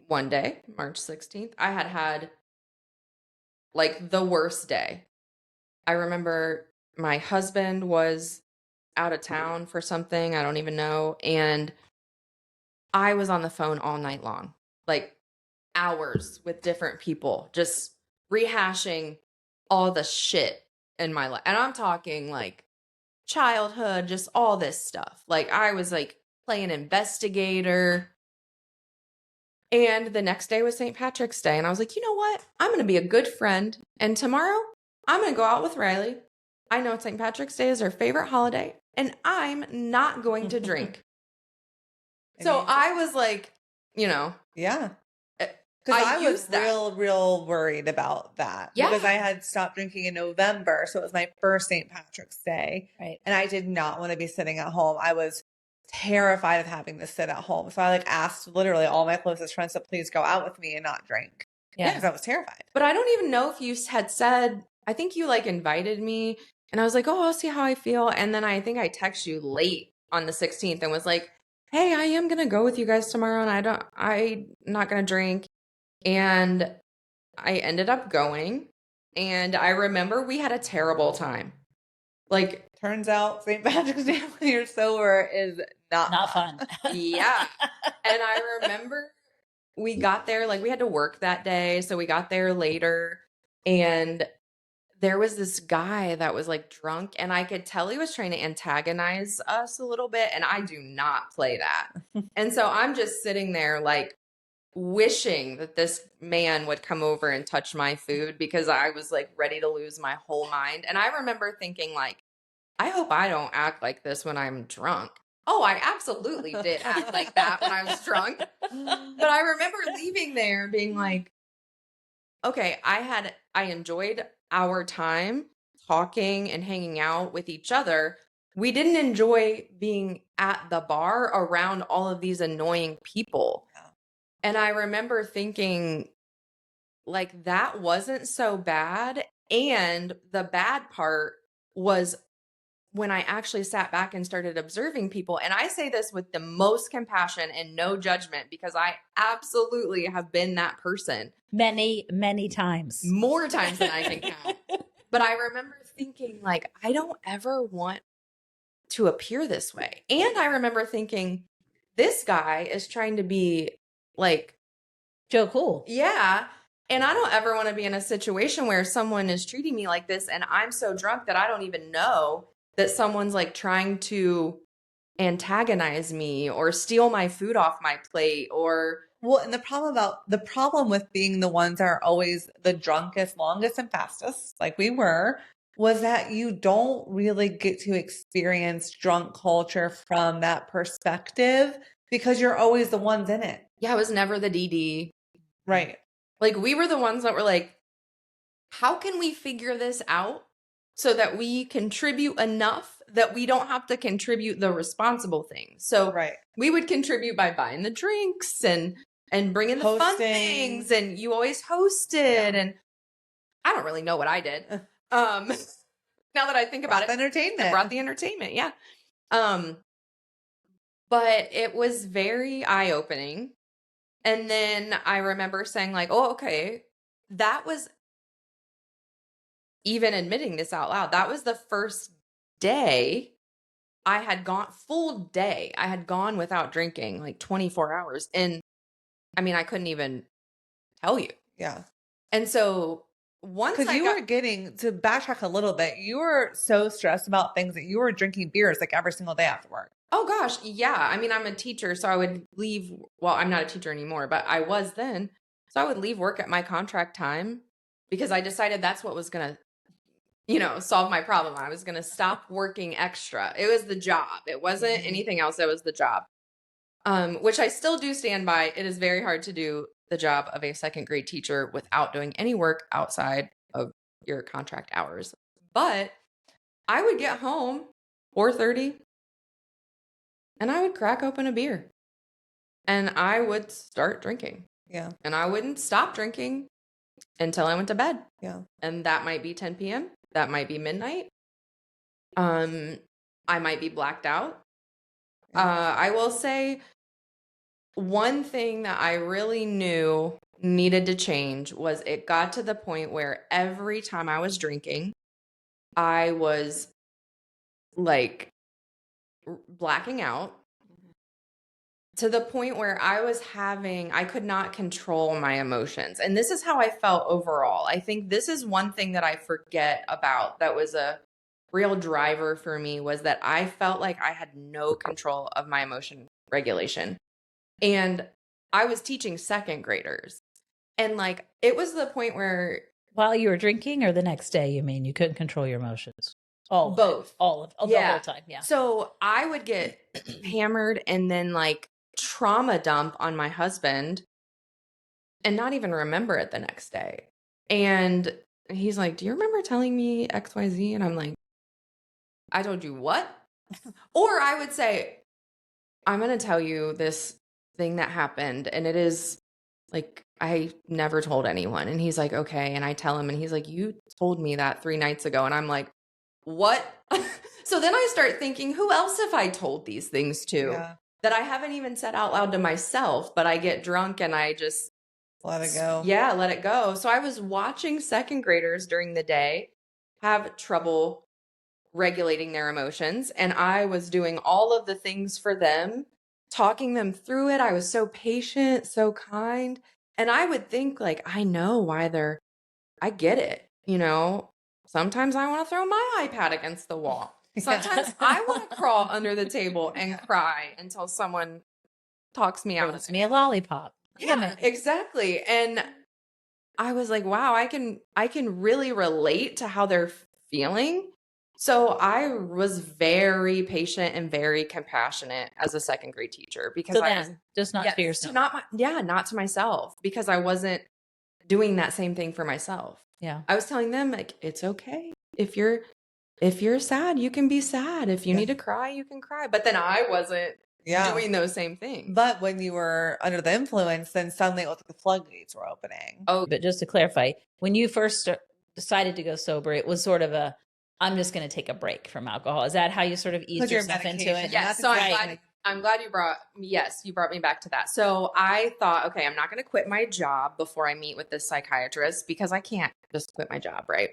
one day, March 16th, I had like the worst day. I remember my husband was out of town for something. I don't even know. And I was on the phone all night long, like hours with different people, just rehashing all the shit in my life. And I'm talking like childhood, just all this stuff. Like I was like playing investigator. And the next day was St. Patrick's Day. And I was like, you know what? I'm going to be a good friend. And tomorrow I'm going to go out with Riley. I know St. Patrick's Day is her favorite holiday. And I'm not going to drink. So I was like, you know. Yeah. Because I was real worried about that. Yeah. Because I had stopped drinking in November. So it was my first St. Patrick's Day. Right. And I did not want to be sitting at home. I was terrified of having to sit at home. So I like asked literally all my closest friends to please go out with me and not drink. Yeah. Because I was terrified. But I don't even know if you had said, I think you like invited me and I was like, oh, I'll see how I feel. And then I think I texted you late on the 16th and was like, hey, I am going to go with you guys tomorrow and I'm not going to drink. And I ended up going. And I remember we had a terrible time. Like, turns out St. Patrick's Day when you're sober is not fun. Yeah. And I remember we got there, like we had to work that day. So we got there later and there was this guy that was like drunk and I could tell he was trying to antagonize us a little bit. And I do not play that. And so I'm just sitting there like wishing that this man would come over and touch my food because I was like ready to lose my whole mind. And I remember thinking like, I hope I don't act like this when I'm drunk. Oh, I absolutely did act like that when I was drunk. But I remember leaving there being like, okay, I enjoyed our time talking and hanging out with each other. We didn't enjoy being at the bar around all of these annoying people. And I remember thinking like that wasn't so bad. And the bad part was when I actually sat back and started observing people. And I say this with the most compassion and no judgment because I absolutely have been that person. Many, many times. More times than I can count. But I remember thinking like, I don't ever want to appear this way. And I remember thinking, this guy is trying to be like Joe Cool. Yeah. And I don't ever want to be in a situation where someone is treating me like this and I'm so drunk that I don't even know that someone's like trying to antagonize me or steal my food off my plate or. Well, and the problem with being the ones that are always the drunkest, longest, and fastest, like we were, was that you don't really get to experience drunk culture from that perspective because you're always the ones in it. Yeah, I was never the DD. Right. Like we were the ones that were like, how can we figure this out so that we contribute enough that we don't have to contribute the responsible things? So we would contribute by buying the drinks and bringing the fun things, and you always hosted, and I don't really know what I did. Now that I think about it, entertainment. I brought the entertainment, yeah. But it was very eye-opening. And then I remember saying like, oh, okay, that was even admitting this out loud. That was the first day I had gone full day. I had gone without drinking like 24 hours. And I mean, I couldn't even tell you. Yeah. And so once because you were getting to backtrack a little bit, you were so stressed about things that you were drinking beers like every single day after work. Oh gosh, yeah. I mean, I'm a teacher, so I would leave. Well, I'm not a teacher anymore, but I was then. So I would leave work at my contract time because I decided that's what was going to, solve my problem. I was going to stop working extra. It was the job. It wasn't anything else. It was the job, which I still do stand by. It is very hard to do the job of a second grade teacher without doing any work outside of your contract hours. But I would get home 4:30. And I would crack open a beer and I would start drinking. Yeah. And I wouldn't stop drinking until I went to bed. Yeah. And that might be 10 p.m. That might be midnight. I might be blacked out. I will say one thing that I really knew needed to change was it got to the point where every time I was drinking, I was like blacking out to the point where I could not control my emotions. And this is how I felt overall. I think this is one thing that I forget about that was a real driver for me, was that I felt like I had no control of my emotion regulation. And I was teaching second graders. And like, it was the point where. While you were drinking, or the next day, you mean you couldn't control your emotions? Both. The whole time. Yeah. So I would get hammered and then like trauma dump on my husband and not even remember it the next day. And he's like, do you remember telling me XYZ? And I'm like, I told you what? Or I would say, I'm going to tell you this thing that happened. And it is like, I never told anyone. And he's like, okay. And I tell him, and he's like, you told me that 3 nights ago. And I'm like, what? So then I start thinking, who else have I told these things to that I haven't even said out loud to myself, but I get drunk and I just let it go. Yeah, let it go. So I was watching second graders during the day have trouble regulating their emotions. And I was doing all of the things for them, talking them through it. I was so patient, so kind. And I would think like, I know why I get it. You know, sometimes I want to throw my iPad against the wall. Sometimes I want to crawl under the table and cry until someone talks me out. It's me a lollipop. Yeah, exactly. And I was like, wow, I can really relate to how they're feeling. So I was very patient and very compassionate as a second grade teacher, because just not to yourself. Not to myself, because I wasn't doing that same thing for myself. Yeah. I was telling them like, it's okay. If you're sad, you can be sad. If you need to cry, you can cry. But then I wasn't doing those same things. But when you were under the influence, then suddenly it looked like the floodgates were opening. Oh, but just to clarify, when you first decided to go sober, it was sort of I'm just going to take a break from alcohol. Is that how you sort of eased yourself into it? Yes. So I'm glad you brought me back to that. So I thought, okay, I'm not going to quit my job before I meet with this psychiatrist, because I can't just quit my job, right?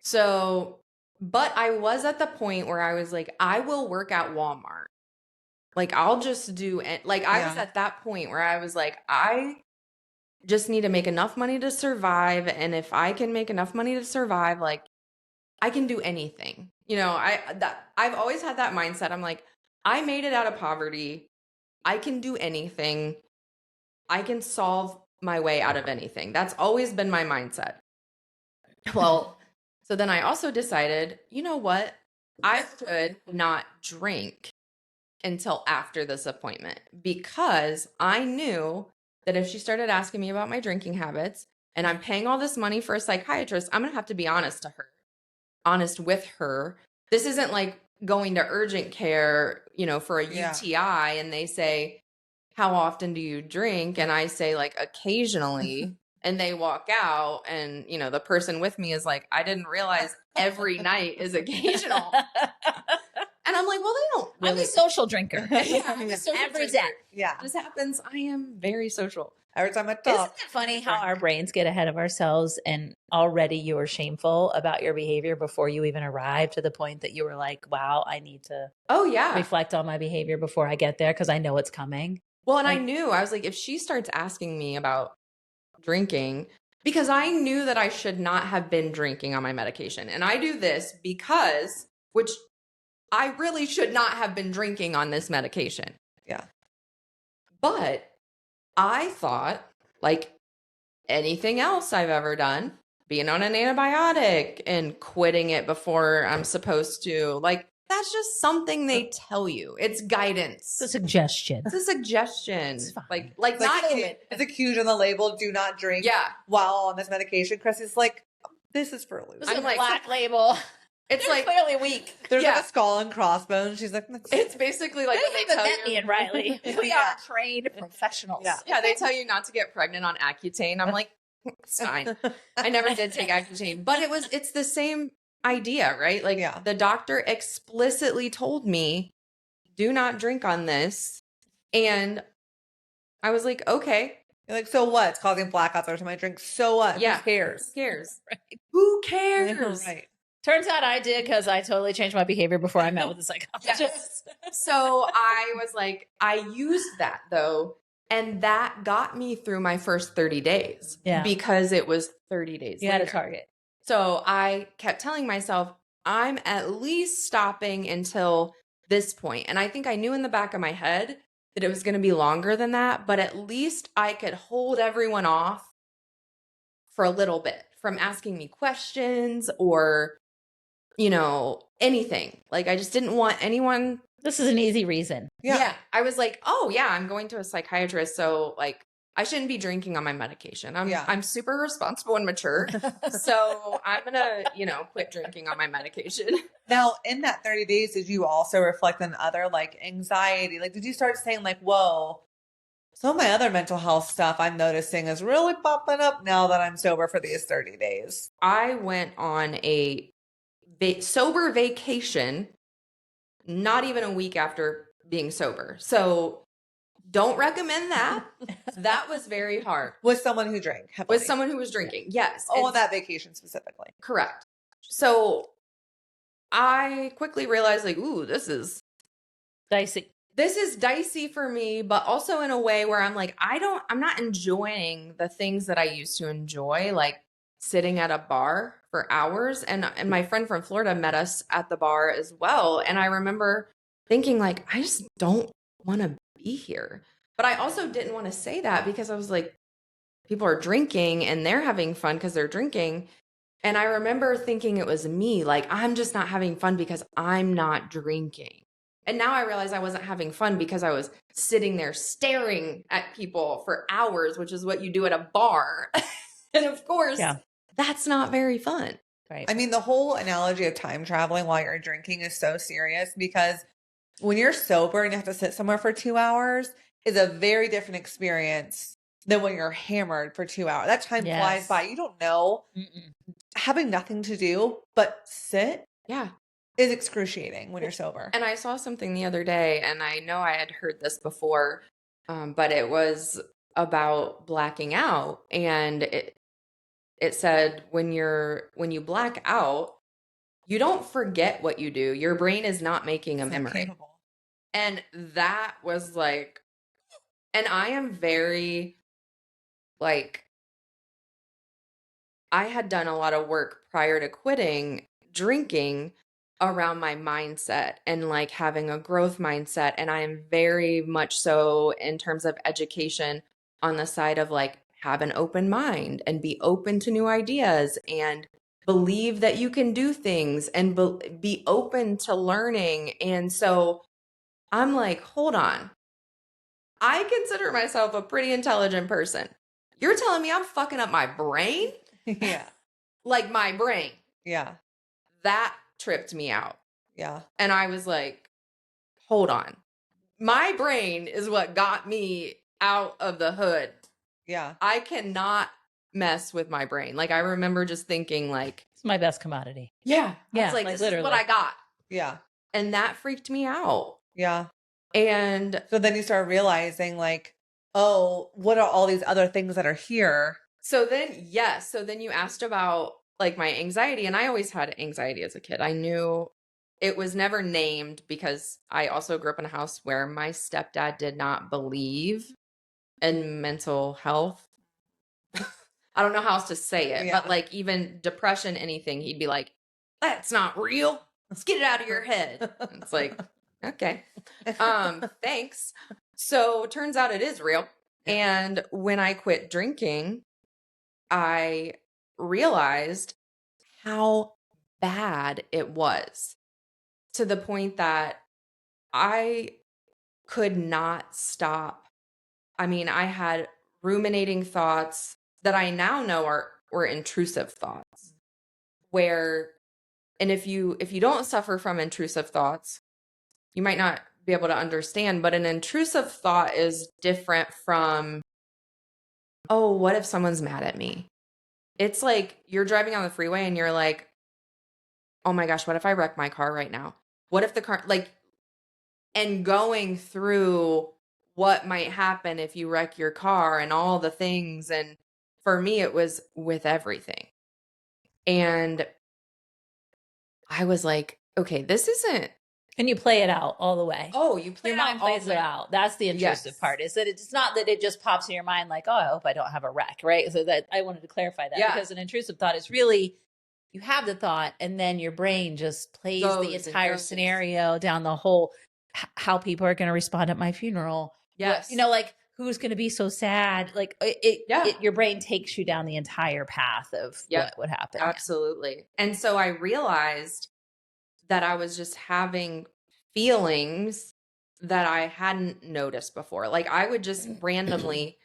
So, but I was at the point where I was like, I will work at Walmart. Like, I'll just do it. Like, I was at that point where I was like, I just need to make enough money to survive. And if I can make enough money to survive, like, I can do anything. You know, I've always had that mindset. I'm like, I made it out of poverty. I can do anything. I can solve my way out of anything. That's always been my mindset. Well, so then I also decided, you know what? I should not drink until after this appointment, because I knew that if she started asking me about my drinking habits and I'm paying all this money for a psychiatrist, I'm going to have to be honest with her. This isn't like going to urgent care, you know, for a UTI and they say, how often do you drink? And I say like occasionally. And they walk out and, you know, the person with me is like, I didn't realize every night is occasional. And I'm like, well, they don't really. I'm a social drinker. I'm a social every drinker. day. Yeah. This happens. I am very social. Every time I talk. Isn't it funny how our brains get ahead of ourselves, and already you were shameful about your behavior before you even arrived to the point that you were like, wow, I need to reflect on my behavior before I get there because I know it's coming. Well, and I was like, if she starts asking me about drinking, because I knew that I should not have been drinking on my medication. And I do this because, which I really should not have been drinking on this medication. Yeah. But I thought, like anything else I've ever done, being on an antibiotic and quitting it before I'm supposed to, like, that's just something they tell you. It's guidance. It's a suggestion. It's a suggestion. It's fine. Like not even. It's a huge on the label. Do not drink. While on this medication. Kryssie's like, this is for losers. I'm like, black label. It's They're like clearly weak. There's like a skull and crossbones. She's like, it's basically like they haven't met me and Riley. We are trained professionals. Yeah, they tell you not to get pregnant on Accutane. I'm like, it's fine. I never did take Accutane, but it's the same idea, right? Like the doctor explicitly told me, do not drink on this. And I was like, okay. You're like, so what? It's causing blackouts every time I drink. So what? Yeah. Who cares? Who cares? Right. Who cares? Right. Turns out I did because I totally changed my behavior before I met with the psychologist. Yes. So I was like, I used that though. And that got me through my first 30 days because it was 30 days You later. had a target. So I kept telling myself, I'm at least stopping until this point. And I think I knew in the back of my head that it was going to be longer than that, but at least I could hold everyone off for a little bit from asking me questions or, you know, anything. Like I just didn't want anyone. This is an easy reason. Yeah. I was like, oh yeah, I'm going to a psychiatrist. So like I shouldn't be drinking on my medication. I'm super responsible and mature. So I'm going to, you know, quit drinking on my medication. Now, in that 30 days, did you also reflect on other like anxiety? Like, did you start saying like, whoa, some of my other mental health stuff I'm noticing is really popping up now that I'm sober for these 30 days? I went on a sober vacation, not even a week after being sober. So don't recommend that. That was very hard. With someone who drank heavily. With someone who was drinking. Yes. Oh, on that vacation specifically. Correct. So I quickly realized like, ooh, this is dicey. This is dicey for me, but also in a way where I'm like, I'm not enjoying the things that I used to enjoy, like sitting at a bar for hours. And my friend from Florida met us at the bar as well. And I remember thinking like, I just don't want to be here. But I also didn't want to say that because I was like, people are drinking and they're having fun because they're drinking. And I remember thinking it was me, like, I'm just not having fun because I'm not drinking. And now I realize I wasn't having fun because I was sitting there staring at people for hours, which is what you do at a bar. And of course, that's not very fun. Right. I mean, the whole analogy of time traveling while you're drinking is so serious because when you're sober and you have to sit somewhere for 2 hours is a very different experience than when you're hammered for 2 hours. That time flies by. You don't know. Having nothing to do but sit is excruciating when you're sober. And I saw something the other day, and I know I had heard this before, but it was about blacking out. And it said when you black out, you don't forget what you do. Your brain is not making a memory. And that was like, and I am very, like, I had done a lot of work prior to quitting drinking around my mindset and like having a growth mindset. And I am very much so in terms of education on the side of like, have an open mind and be open to new ideas and believe that you can do things and be open to learning. And so I'm like, hold on. I consider myself a pretty intelligent person. You're telling me I'm fucking up my brain? Yeah. Like my brain. Yeah. That tripped me out. Yeah. And I was like, hold on. My brain is what got me out of the hood. Yeah. I cannot mess with my brain. Like I remember just thinking like, it's my best commodity. Yeah. Yeah. It's like this literally. is what I got. Yeah. And that freaked me out. Yeah. And so then you start realizing like, oh, what are all these other things that are here? So then, yes. So then you asked about like my anxiety, and I always had anxiety as a kid. I knew it was never named because I also grew up in a house where my stepdad did not believe in mental health. I don't know how else to say it, but like even depression, anything, he'd be like, that's not real. Let's get it out of your head. It's like, okay. Thanks. So turns out it is real. And when I quit drinking, I realized how bad it was, to the point that I could not stop. I mean, I had ruminating thoughts that I now know were intrusive thoughts. And if you don't suffer from intrusive thoughts, you might not be able to understand, but an intrusive thought is different from, oh, what if someone's mad at me? It's like you're driving on the freeway and you're like, oh my gosh, what if I wreck my car right now? What if the car, like, and going through what might happen if you wreck your car and all the things. And for me, it was with everything. And I was like, okay, this isn't. And you play it out all the way. Oh, you play your it mind out all plays the it way. out. That's the intrusive Yes. part. Is that it's not that it just pops in your mind like, oh, I hope I don't have a wreck, right? So that I wanted to clarify that because an intrusive thought is really you have the thought and then your brain just plays the entire scenario down the whole how people are going to respond at my funeral. Yes. What, like who's going to be so sad? Like your brain takes you down the entire path of what would happen. Absolutely. Yeah. And so I realized that I was just having feelings that I hadn't noticed before. Like I would just randomly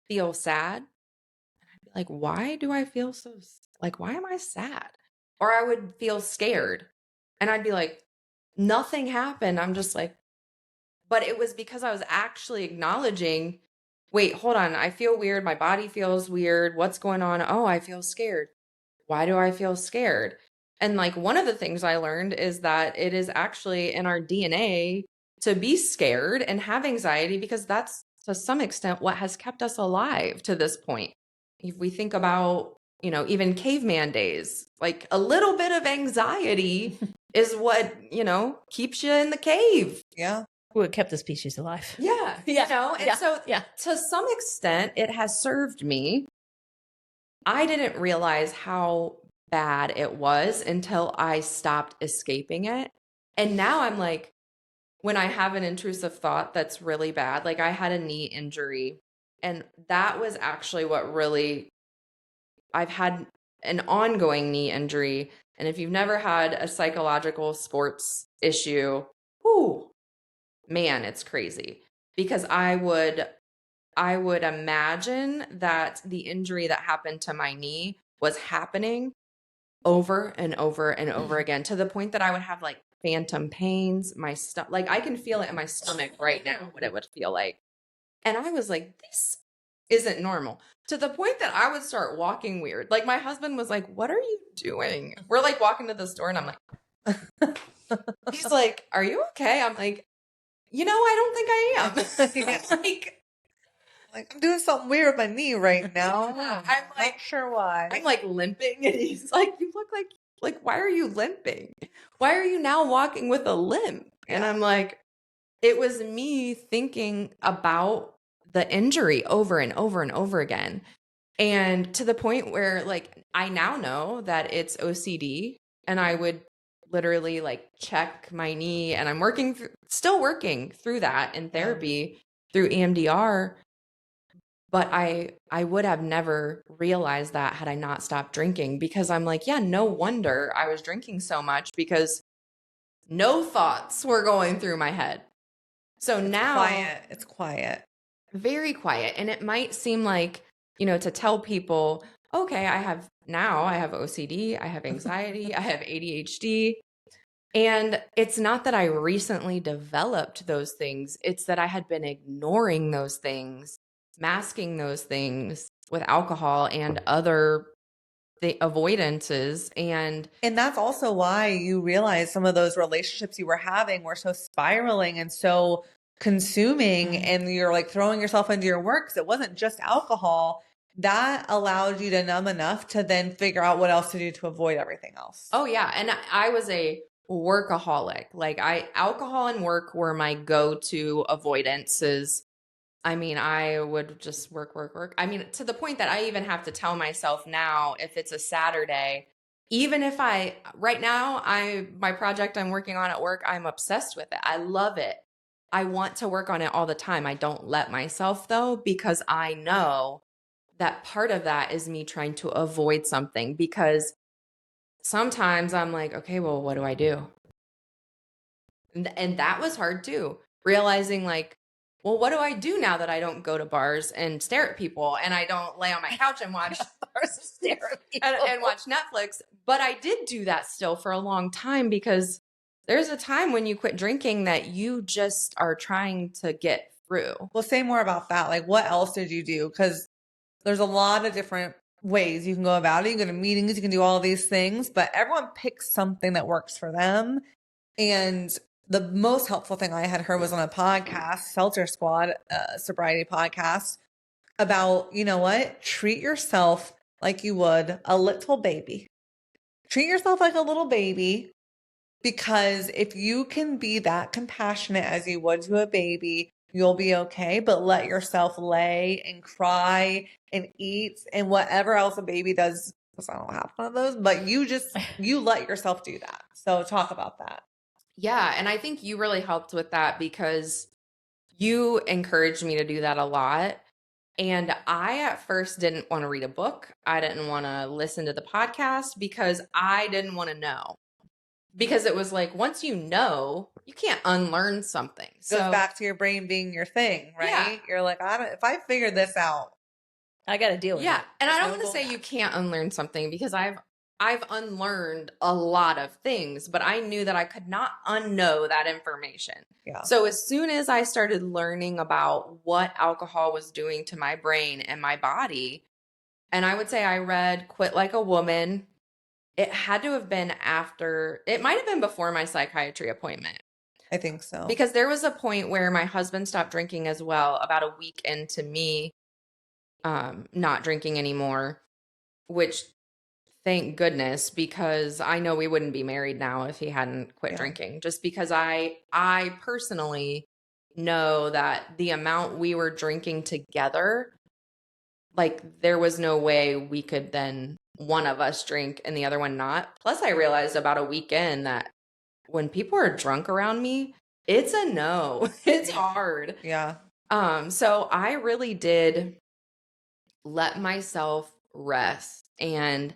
feel sad. And I'd be like, why do I feel so, like, why am I sad? Or I would feel scared and I'd be like, nothing happened. I'm just like, but it was because I was actually acknowledging, wait, hold on. I feel weird. My body feels weird. What's going on? Oh, I feel scared. Why do I feel scared? And like one of the things I learned is that it is actually in our DNA to be scared and have anxiety because that's to some extent what has kept us alive to this point. If we think about, even caveman days, like a little bit of anxiety is what, keeps you in the cave. Yeah. What kept the species alive. Yeah. And so to some extent it has served me. I didn't realize how bad it was until I stopped escaping it. And now I'm like, when I have an intrusive thought that's really bad, like I had a knee injury, and that was actually what really, I've had an ongoing knee injury. And if you've never had a psychological sports issue, man, it's crazy. Because I would imagine that the injury that happened to my knee was happening over and over and over again, to the point that I would have like phantom pains. My stomach, like I can feel it in my stomach right now, what it would feel like. And I was like, this isn't normal, to the point that I would start walking weird. Like my husband was like, what are you doing? We're like walking to the store and I'm like, he's like, are you okay? I'm like, I don't think I am. Like I'm doing something weird with my knee right now. I'm like, not sure why. I'm like limping, and he's like, you look like why are you limping? Why are you now walking with a limp? And I'm like, it was me thinking about the injury over and over and over again. And to the point where like I now know that it's OCD, and I would literally like check my knee, and I'm still working through that in therapy through EMDR. But I would have never realized that had I not stopped drinking, because I'm like, yeah, no wonder I was drinking so much, because no thoughts were going through my head. So now it's quiet. Very quiet. And it might seem like, to tell people, okay, I have OCD, I have anxiety, I have ADHD. And it's not that I recently developed those things. It's that I had been ignoring those things, masking those things with alcohol and other avoidances. And that's also why you realize some of those relationships you were having were so spiraling and so consuming, and you're like throwing yourself into your work because it wasn't just alcohol. That allowed you to numb enough to then figure out what else to do to avoid everything else. Oh yeah. And I was a workaholic. Like alcohol and work were my go-to avoidances. I mean, I would just work. I mean, to the point that I even have to tell myself now, if it's a Saturday, even if right now, my project I'm working on at work, I'm obsessed with it. I love it. I want to work on it all the time. I don't let myself though, because I know that part of that is me trying to avoid something, because sometimes I'm like, okay, well, what do I do? And that was hard too, realizing like, well, what do I do now that I don't go to bars and stare at people, and I don't lay on my couch and watch bars and stare at people and watch Netflix? But I did do that still for a long time, because there's a time when you quit drinking that you just are trying to get through. Well, say more about that. Like, what else did you do? Because there's a lot of different ways you can go about it. You can go to meetings, you can do all these things, but everyone picks something that works for them. And the most helpful thing I had heard was on a podcast, Seltzer Squad, sobriety podcast, about, you know what? Treat yourself like you would a little baby. Treat yourself like a little baby. Because if you can be that compassionate as you would to a baby, you'll be okay. But let yourself lay and cry and eat and whatever else a baby does. I don't have one of those, but you let yourself do that. So talk about that. Yeah. And I think you really helped with that because you encouraged me to do that a lot. And I at first didn't want to read a book. I didn't want to listen to the podcast because I didn't want to know. Because it was like, once you know, you can't unlearn something. Goes back to your brain being your thing, right? Yeah. You're like, if I figured this out, I got to deal with it. Yeah. And I don't want to say you can't unlearn something because I've unlearned a lot of things, but I knew that I could not unknow that information. Yeah. So as soon as I started learning about what alcohol was doing to my brain and my body, and I would say I read Quit Like a Woman. It had to have been after, it might have been before my psychiatry appointment. I think so. Because there was a point where my husband stopped drinking as well, about a week into me not drinking anymore, which thank goodness, because I know we wouldn't be married now if he hadn't quit drinking. Just because I personally know that the amount we were drinking together, like there was no way we could then one of us drink and the other one not. Plus I realized about a weekend that when people are drunk around me, it's a no. It's hard. Yeah. So I really did let myself rest and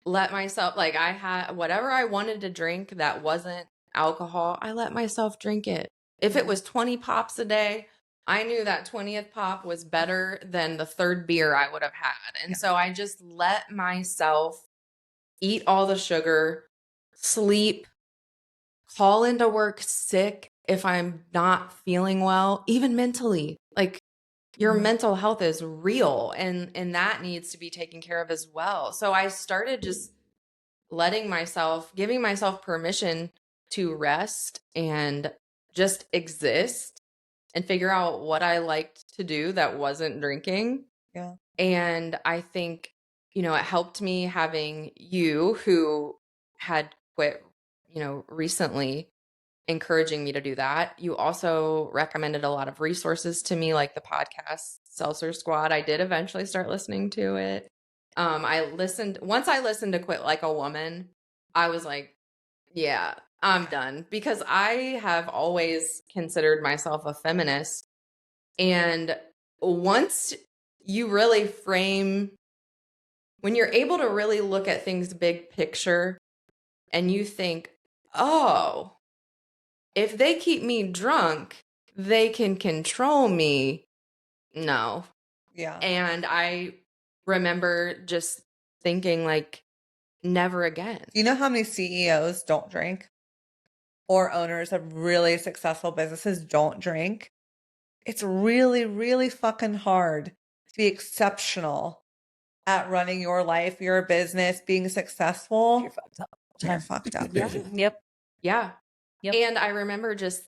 let myself, like, I had whatever I wanted to drink that wasn't alcohol, I let myself drink it. If it was 20 pops a day, I knew that 20th pop was better than the third beer I would have had. And so I just let myself eat all the sugar, sleep, call into work sick if I'm not feeling well, even mentally. Like, your mental health is real and that needs to be taken care of as well. So I started just giving myself permission to rest and just exist and figure out what I liked to do that wasn't drinking. Yeah. And I think, it helped me having you who had quit, recently, encouraging me to do that. You also recommended a lot of resources to me, like the podcast Seltzer Squad. I did eventually start listening to it. Once I listened to Quit Like a Woman, I was like, yeah, I'm done, because I have always considered myself a feminist. And once you really when you're able to really look at things big picture and you think, oh, if they keep me drunk, they can control me. No. Yeah. And I remember just thinking, like, never again. Do you know how many CEOs don't drink? Or owners of really successful businesses don't drink? It's really, really fucking hard to be exceptional at running your life, your business, being successful. You're fucked up. You're fucked up. Yeah. Yep. Yeah. Yep. And I remember just,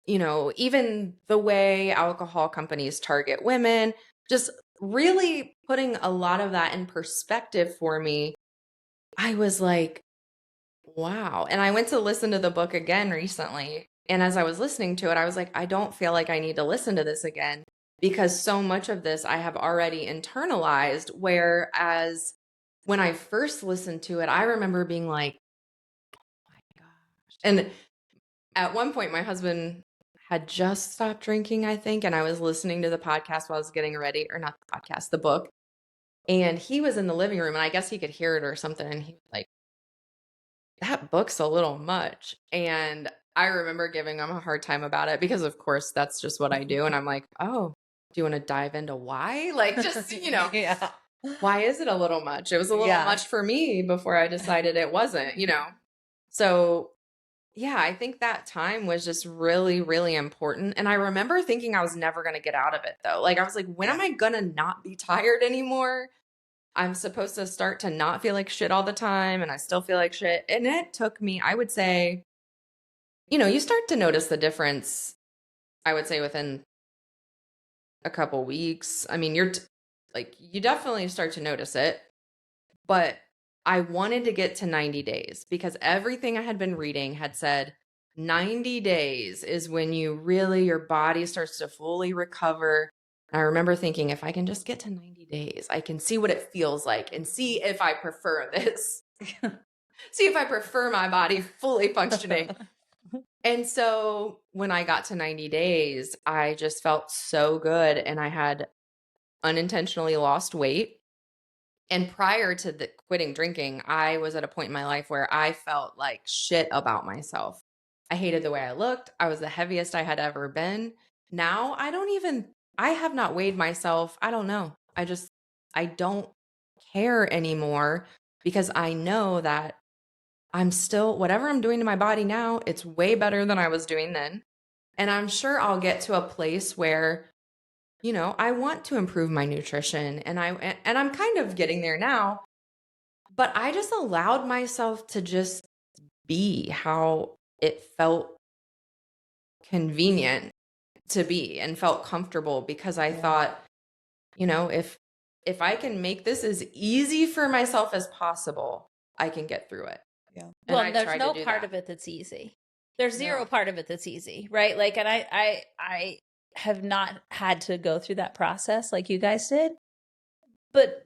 even the way alcohol companies target women, just really putting a lot of that in perspective for me. I was like, wow. And I went to listen to the book again recently. And as I was listening to it, I was like, I don't feel like I need to listen to this again, because so much of this I have already internalized. Whereas when I first listened to it, I remember being like, oh my gosh. And at one point, my husband had just stopped drinking, I think. And I was listening to the podcast while I was getting ready, or not the podcast, the book. And he was in the living room and I guess he could hear it or something. And he was like, that book's a little much. And I remember giving him a hard time about it because, of course, that's just what I do. And I'm like, oh, do you want to dive into why? Like, just, Yeah. Why is it a little much? It was a little much for me before I decided it wasn't, So, yeah, I think that time was just really, really important. And I remember thinking I was never going to get out of it, though. Like, I was like, when am I going to not be tired anymore? I'm supposed to start to not feel like shit all the time, and I still feel like shit. And it took me, I would say, you start to notice the difference, I would say, within a couple weeks. I mean, you definitely start to notice it. But I wanted to get to 90 days because everything I had been reading had said 90 days is when your body starts to fully recover. And I remember thinking, if I can just get to 90 days, I can see what it feels like and see if I prefer this. See if I prefer my body fully functioning. And so when I got to 90 days, I just felt so good, and I had unintentionally lost weight. And prior to quitting drinking, I was at a point in my life where I felt like shit about myself. I hated the way I looked. I was the heaviest I had ever been. Now I have not weighed myself. I don't know. I don't care anymore because I know that I'm still, whatever I'm doing to my body now, it's way better than I was doing then. And I'm sure I'll get to a place where, I want to improve my nutrition, and I'm kind of getting there now, but I just allowed myself to just be how it felt convenient to be and felt comfortable, because I thought, if I can make this as easy for myself as possible, I can get through it. Yeah. Well, there's no part of it that's easy. There's zero part of it that's easy, right? Like, and I have not had to go through that process like you guys did, but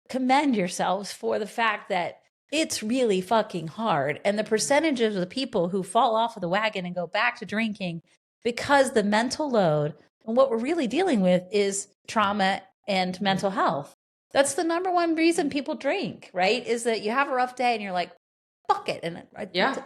commend yourselves for the fact that it's really fucking hard. And the percentages of the people who fall off of the wagon and go back to drinking because the mental load, and what we're really dealing with is trauma and mental health. That's the number one reason people drink, right? Is that you have a rough day and you're like, fuck it. And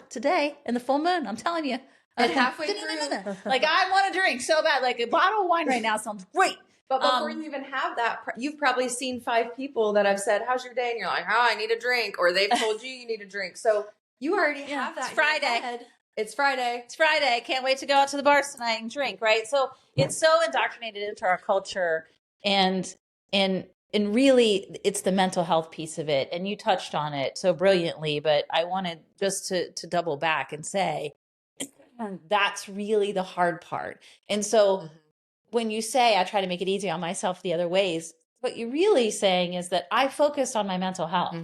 today in the full moon, I'm telling you, and halfway through, like, I want to drink so bad. Like, a bottle of wine right now sounds great. But before you even have that, you've probably seen 5 people that have said, "How's your day?" And you're like, "Oh, I need a drink," or they've told you need a drink. So you already have that. It's Friday. It's Friday. It's Friday. Can't wait to go out to the bars tonight and drink. Right. So it's so indoctrinated into our culture, and really, it's the mental health piece of it. And you touched on it so brilliantly, but I wanted just to double back and say that's really the hard part. And so when you say I try to make it easy on myself the other ways, what you're really saying is that I focused on my mental health.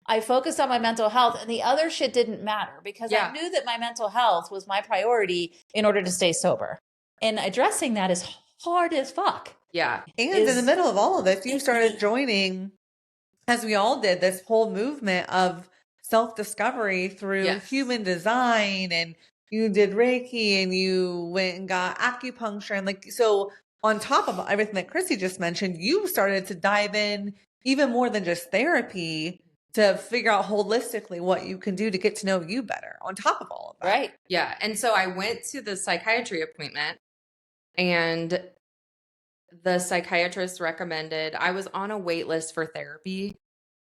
I focused on my mental health, and the other shit didn't matter because I knew that my mental health was my priority in order to stay sober. And addressing that is hard as fuck. Yeah. And in the middle of all of this, you started joining, as we all did, this whole movement of self-discovery through human design, and you did Reiki, and you went and got acupuncture. And so on top of everything that Kryssie just mentioned, you started to dive in even more than just therapy to figure out holistically what you can do to get to know you better on top of all of that. Right. Yeah. And so I went to the psychiatry appointment, and the psychiatrist recommended, I was on a wait list for therapy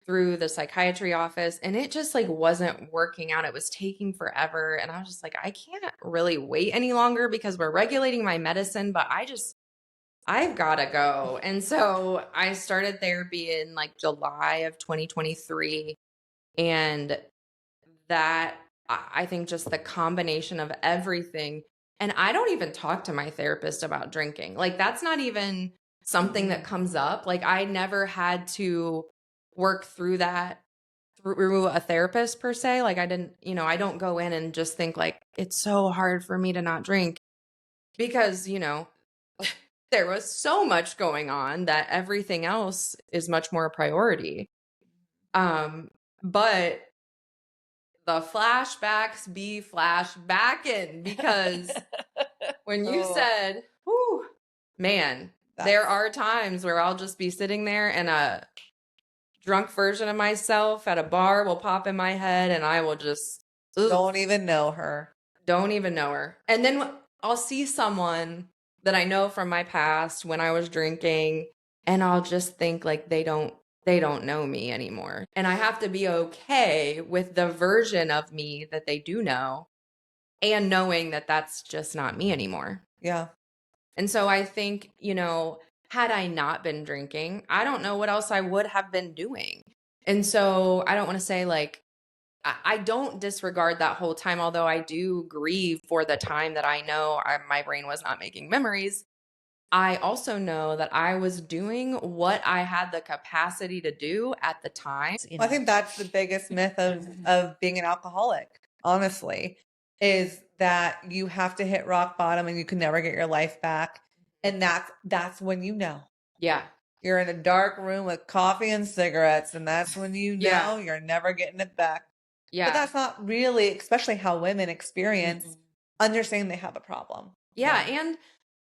through the psychiatry office, and it just wasn't working out. It was taking forever. And I was just like, I can't really wait any longer because we're regulating my medicine, but I've got to go. And so I started therapy in July of 2023. And that, I think, just the combination of everything. And I don't even talk to my therapist about drinking. That's not even something that comes up. I never had to work through that through a therapist per se. I didn't, I don't go in and just think it's so hard for me to not drink because, there was so much going on that everything else is much more a priority. But the flashbacks be flashbacking, because when you said, whew, man, there are times where I'll just be sitting there and a drunk version of myself at a bar will pop in my head, and I will just don't even know her. And then I'll see someone that I know from my past when I was drinking, and I'll just think they don't know me anymore. And I have to be okay with the version of me that they do know, and knowing that that's just not me anymore. Yeah. And so I think, had I not been drinking, I don't know what else I would have been doing. And so I don't want to say I don't disregard that whole time, although I do grieve for the time that I know my brain was not making memories. I also know that I was doing what I had the capacity to do at the time. I think that's the biggest myth of being an alcoholic, honestly, is that you have to hit rock bottom and you can never get your life back. And that's when you know. Yeah. You're in a dark room with coffee and cigarettes, and that's when you know you're never getting it back. Yeah. But that's not really, especially how women experience understanding they have a problem. Yeah. And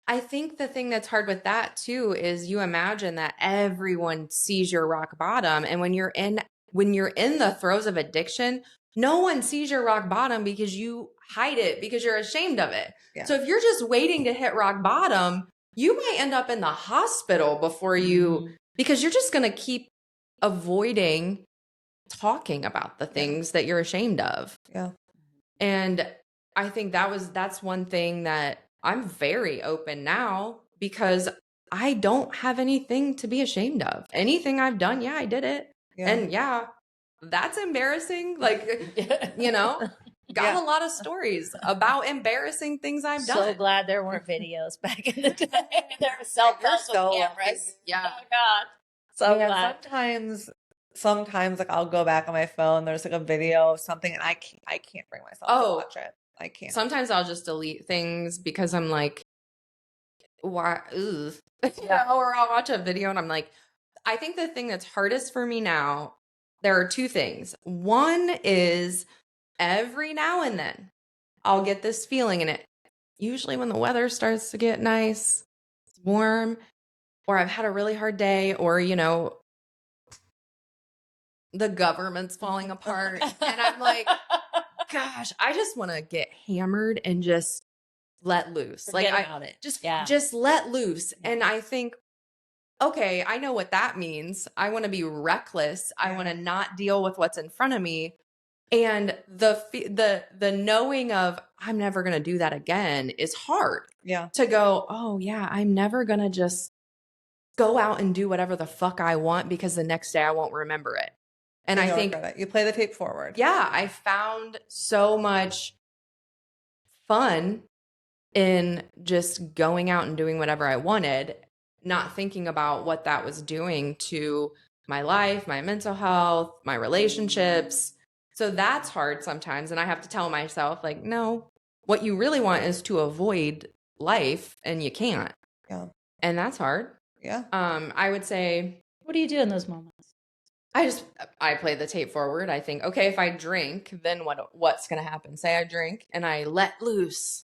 I think the thing that's hard with that too is you imagine that everyone sees your rock bottom. And when you're in the throes of addiction, no one sees your rock bottom because you hide it because you're ashamed of it. Yeah. So if you're just waiting to hit rock bottom, you might end up in the hospital before you, because you're just going to keep avoiding talking about the things that you're ashamed of. Yeah. And I think that's one thing that I'm very open now because I don't have anything to be ashamed of. Anything I've done, I did it. Yeah. And that's embarrassing. Like, you know, got a lot of stories about embarrassing things I've done. So glad there weren't videos back in the day. There were cell phones with cameras. Yeah. Oh God. So glad. Sometimes like I'll go back on my phone. There's like a video of something and I can't bring myself to watch it. I can't. Sometimes I'll just delete things because I'm like, why? Or I'll watch a video and I'm like, I think the thing that's hardest for me now, there are two things. One is every now and then I'll get this feeling in it. Usually when the weather starts to get nice, it's warm, or I've had a really hard day, or, you know, the government's falling apart. And I'm like, gosh, I just want to get hammered and just let loose. Forget about it. Just let loose. And I think, okay, I know what that means. I want to be reckless. I want to not deal with what's in front of me. And the knowing of I'm never going to do that again is hard. Yeah. To go, oh yeah, I'm never going to just go out and do whatever the fuck I want because the next day I won't remember it. And I think you play the tape forward. Yeah, I found so much fun in just going out and doing whatever I wanted, not thinking about what that was doing to my life, my mental health, my relationships. So that's hard sometimes. And I have to tell myself, like, no, what you really want is to avoid life and you can't. Yeah. And that's hard. Yeah. I would say. What do you do in those moments? I play the tape forward. I think, okay, if I drink, then what's going to happen? Say I drink and I let loose.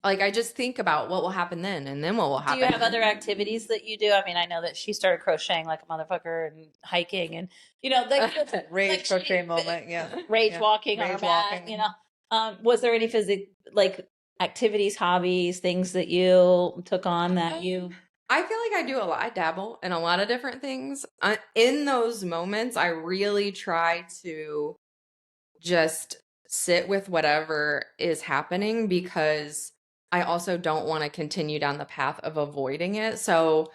Like, I just think about what will happen then and then what will happen. Do you have other activities that you do? I mean, I know that she started crocheting like a motherfucker and hiking and, you know, rage crochet moment. Yeah. Rage walking on her mat, you know. Was there any activities, hobbies, things that you took on that you... I feel like I do a lot. I dabble in a lot of different things. In those moments, I really try to just sit with whatever is happening because I also don't want to continue down the path of avoiding it. So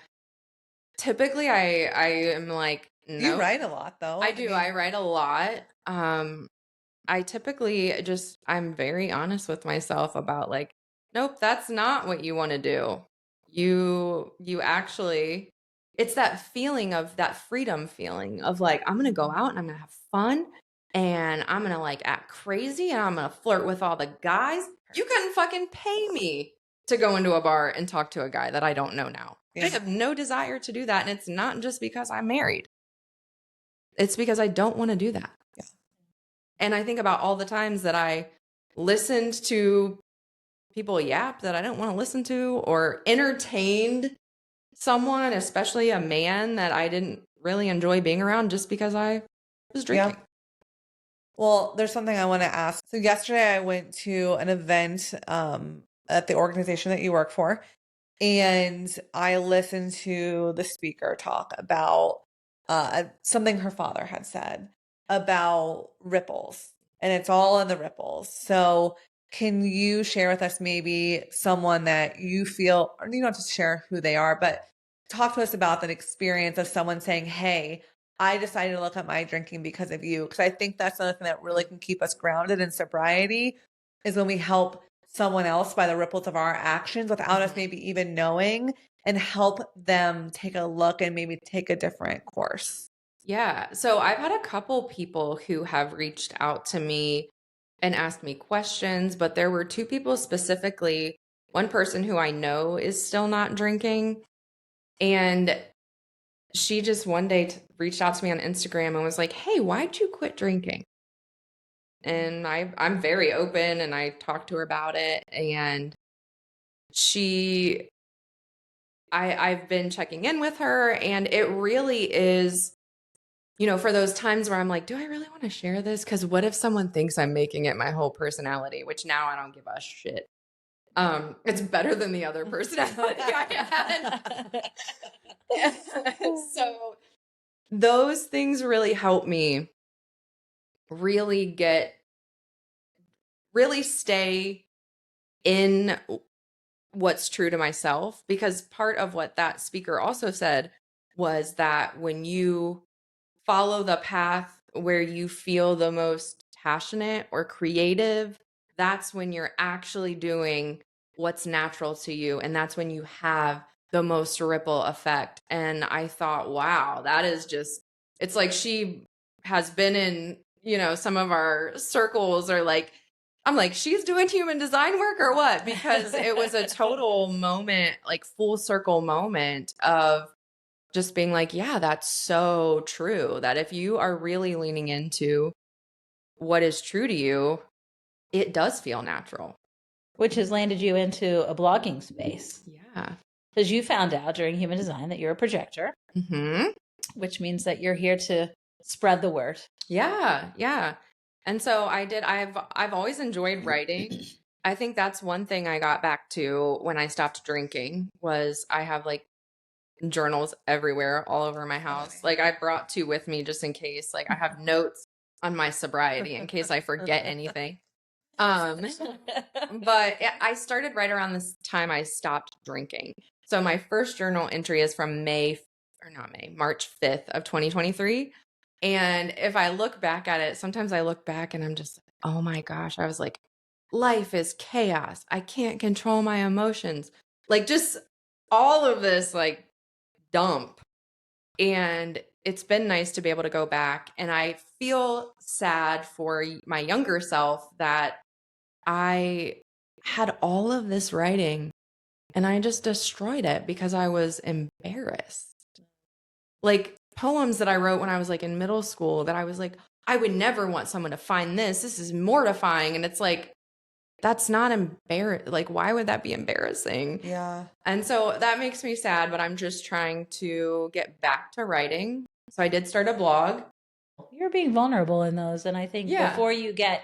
typically I am like, no. You write a lot though. I do. I write a lot. I typically I'm very honest with myself about like, nope, that's not what you want to do. You actually, it's that feeling of that freedom feeling of like, I'm going to go out and I'm going to have fun and I'm going to like act crazy and I'm going to flirt with all the guys. You couldn't fucking pay me to go into a bar and talk to a guy that I don't know now. Yeah. I have no desire to do that. And it's not just because I'm married. It's because I don't want to do that. Yeah. And I think about all the times that I listened to people yap that I don't want to listen to or entertained someone, especially a man that I didn't really enjoy being around just because I was drinking. Yeah. Well, there's something I want to ask. So yesterday I went to an event at the organization that you work for, and I listened to the speaker talk about something her father had said about ripples, and it's all in the ripples. So can you share with us maybe someone that you feel, or you don't have to share who they are, but talk to us about that experience of someone saying, hey, I decided to look at my drinking because of you. Because I think that's another thing that really can keep us grounded in sobriety is when we help someone else by the ripples of our actions without us maybe even knowing, and help them take a look and maybe take a different course. Yeah. So I've had a couple people who have reached out to me and asked me questions, but there were two people specifically, one person who I know is still not drinking, and she just one day reached out to me on Instagram and was like, "Hey, why'd you quit drinking?" And I'm very open, and I talked to her about it, and I've been checking in with her, and it really is, for those times where I'm like, do I really want to share this? Because what if someone thinks I'm making it my whole personality, which now I don't give a shit. It's better than the other personality I had. So those things really help me really stay in what's true to myself, because part of what that speaker also said was that when you follow the path where you feel the most passionate or creative, that's when you're actually doing what's natural to you, and that's when you have the most ripple effect. And I thought, wow, that is just, it's like she has been in, some of our circles, or like, I'm like, she's doing human design work or what? Because it was a total moment, like full circle moment of just being like, yeah, that's so true. That if you are really leaning into what is true to you, it does feel natural. Which has landed you into a blogging space. Yeah. Because you found out during human design that you're a projector, which means that you're here to spread the word. Yeah. Yeah. And so I've always enjoyed writing. I think that's one thing I got back to when I stopped drinking was I have like journals everywhere, all over my house. Like I brought two with me just in case. Like I have notes on my sobriety in case I forget anything. But I started right around this time I stopped drinking. So my first journal entry is from March 5th of 2023. And if I look back at it, sometimes I look back and I'm just like, oh my gosh, I was like, life is chaos. I can't control my emotions. Like just all of this like dump. And it's been nice to be able to go back. And I feel sad for my younger self that I had all of this writing and I just destroyed it because I was embarrassed. Like poems that I wrote when I was like in middle school that I was like, I would never want someone to find this. This is mortifying. And it's like, that's not embarrassing. Like, why would that be embarrassing? Yeah. And so that makes me sad, but I'm just trying to get back to writing. So I did start a blog. You're being vulnerable in those. And I think before you get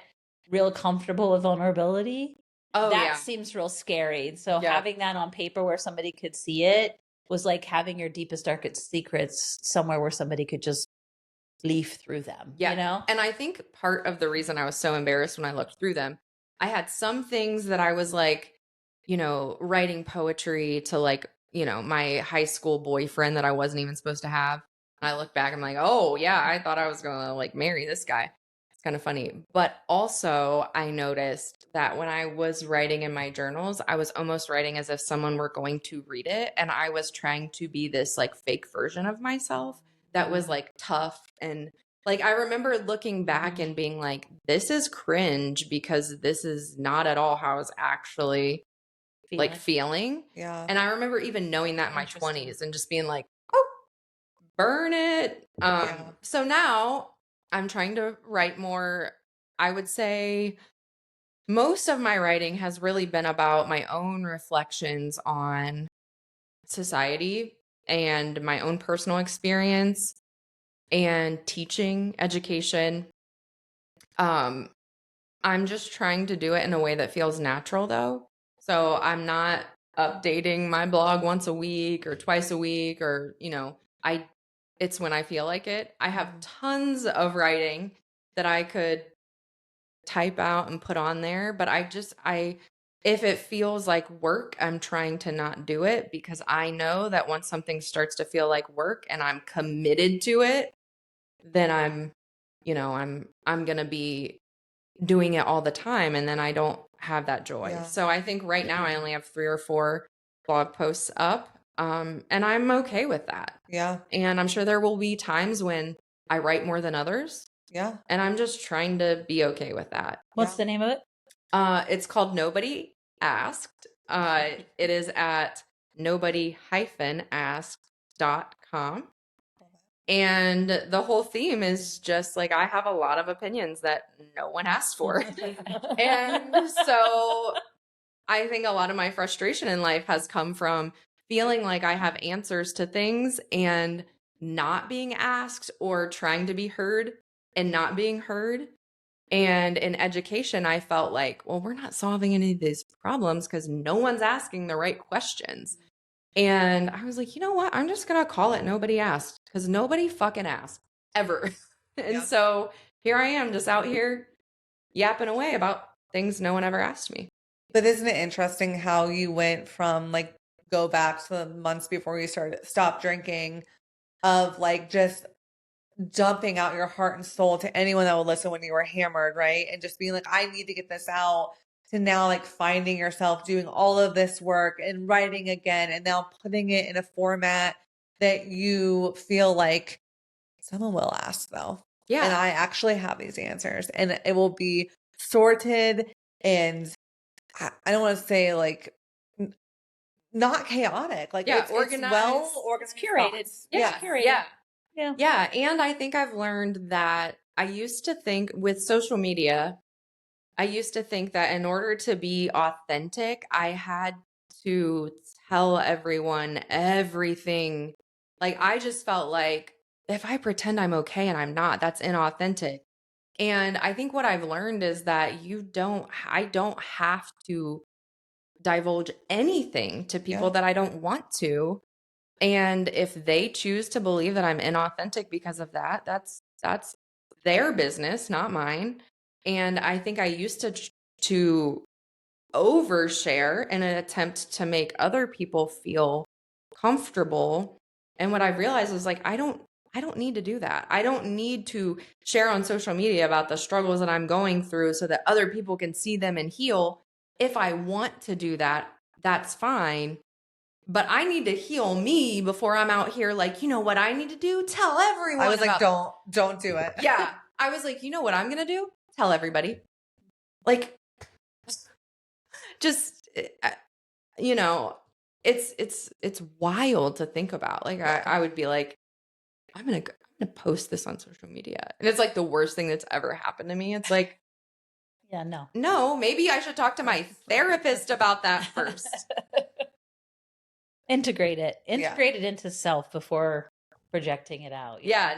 real comfortable with vulnerability, that seems real scary. So having that on paper where somebody could see it was like having your deepest, darkest secrets somewhere where somebody could just leaf through them. Yeah. You know? And I think part of the reason I was so embarrassed when I looked through them, I had some things that I was like, writing poetry to like, my high school boyfriend that I wasn't even supposed to have. And I look back, I'm like, oh yeah, I thought I was going to like marry this guy. It's kind of funny. But also I noticed that when I was writing in my journals, I was almost writing as if someone were going to read it. And I was trying to be this like fake version of myself that was like tough. And like, I remember looking back and being like, this is cringe because this is not at all how I was actually feeling. Yeah. And I remember even knowing that in my 20s and just being like, oh, burn it. So now I'm trying to write more. I would say most of my writing has really been about my own reflections on society and my own personal experience and teaching, education. I'm just trying to do it in a way that feels natural though. So I'm not updating my blog once a week or twice a week or, it's when I feel like it. I have tons of writing that I could type out and put on there, but if it feels like work, I'm trying to not do it because I know that once something starts to feel like work and I'm committed to it, then I'm going to be doing it all the time, and then I don't have that joy. Yeah. So I think right now I only have 3 or 4 blog posts up, and I'm okay with that. Yeah. And I'm sure there will be times when I write more than others. Yeah. And I'm just trying to be okay with that. What's the name of it? It's called Nobody Asked. It is at nobody-asked.com. And the whole theme is just like, I have a lot of opinions that no one asked for. And so I think a lot of my frustration in life has come from feeling like I have answers to things and not being asked, or trying to be heard and not being heard. And in education, I felt like, well, we're not solving any of these problems because no one's asking the right questions. And I was like, you know what? I'm just going to call it Nobody Asked, because nobody fucking asked ever. And so here I am, just out here yapping away about things no one ever asked me. But isn't it interesting how you went from like, go back to the months before you stopped drinking, of like just dumping out your heart and soul to anyone that would listen when you were hammered, right? And just being like, I need to get this out, to now like finding yourself doing all of this work and writing again, and now putting it in a format that you feel like someone will ask though. Yeah. And I actually have these answers, and it will be sorted, and I don't want to say like not chaotic, like it's organized, it's well organized, curated. Yeah. Curated. Yeah. And I think I've learned that I used to think with social media, I used to think that in order to be authentic, I had to tell everyone everything. Like, I just felt like if I pretend I'm okay and I'm not, that's inauthentic. And I think what I've learned is that I don't have to divulge anything to people that I don't want to. And if they choose to believe that I'm inauthentic because of that, that's their business, not mine. And I think I used to overshare in an attempt to make other people feel comfortable. And what I've realized is like, I don't need to do that. I don't need to share on social media about the struggles that I'm going through so that other people can see them and heal. If I want to do that, that's fine. But I need to heal me before I'm out here like, you know what I need to do? Tell everyone. I was like, don't do it. Yeah. I was like, you know what I'm going to do? Tell everybody. Like, just, you know, it's wild to think about. Like, I would be like, I'm going to post this on social media. And it's like the worst thing that's ever happened to me. It's like, yeah, no, maybe I should talk to my therapist about that first. Integrate it into self before projecting it out. Yeah.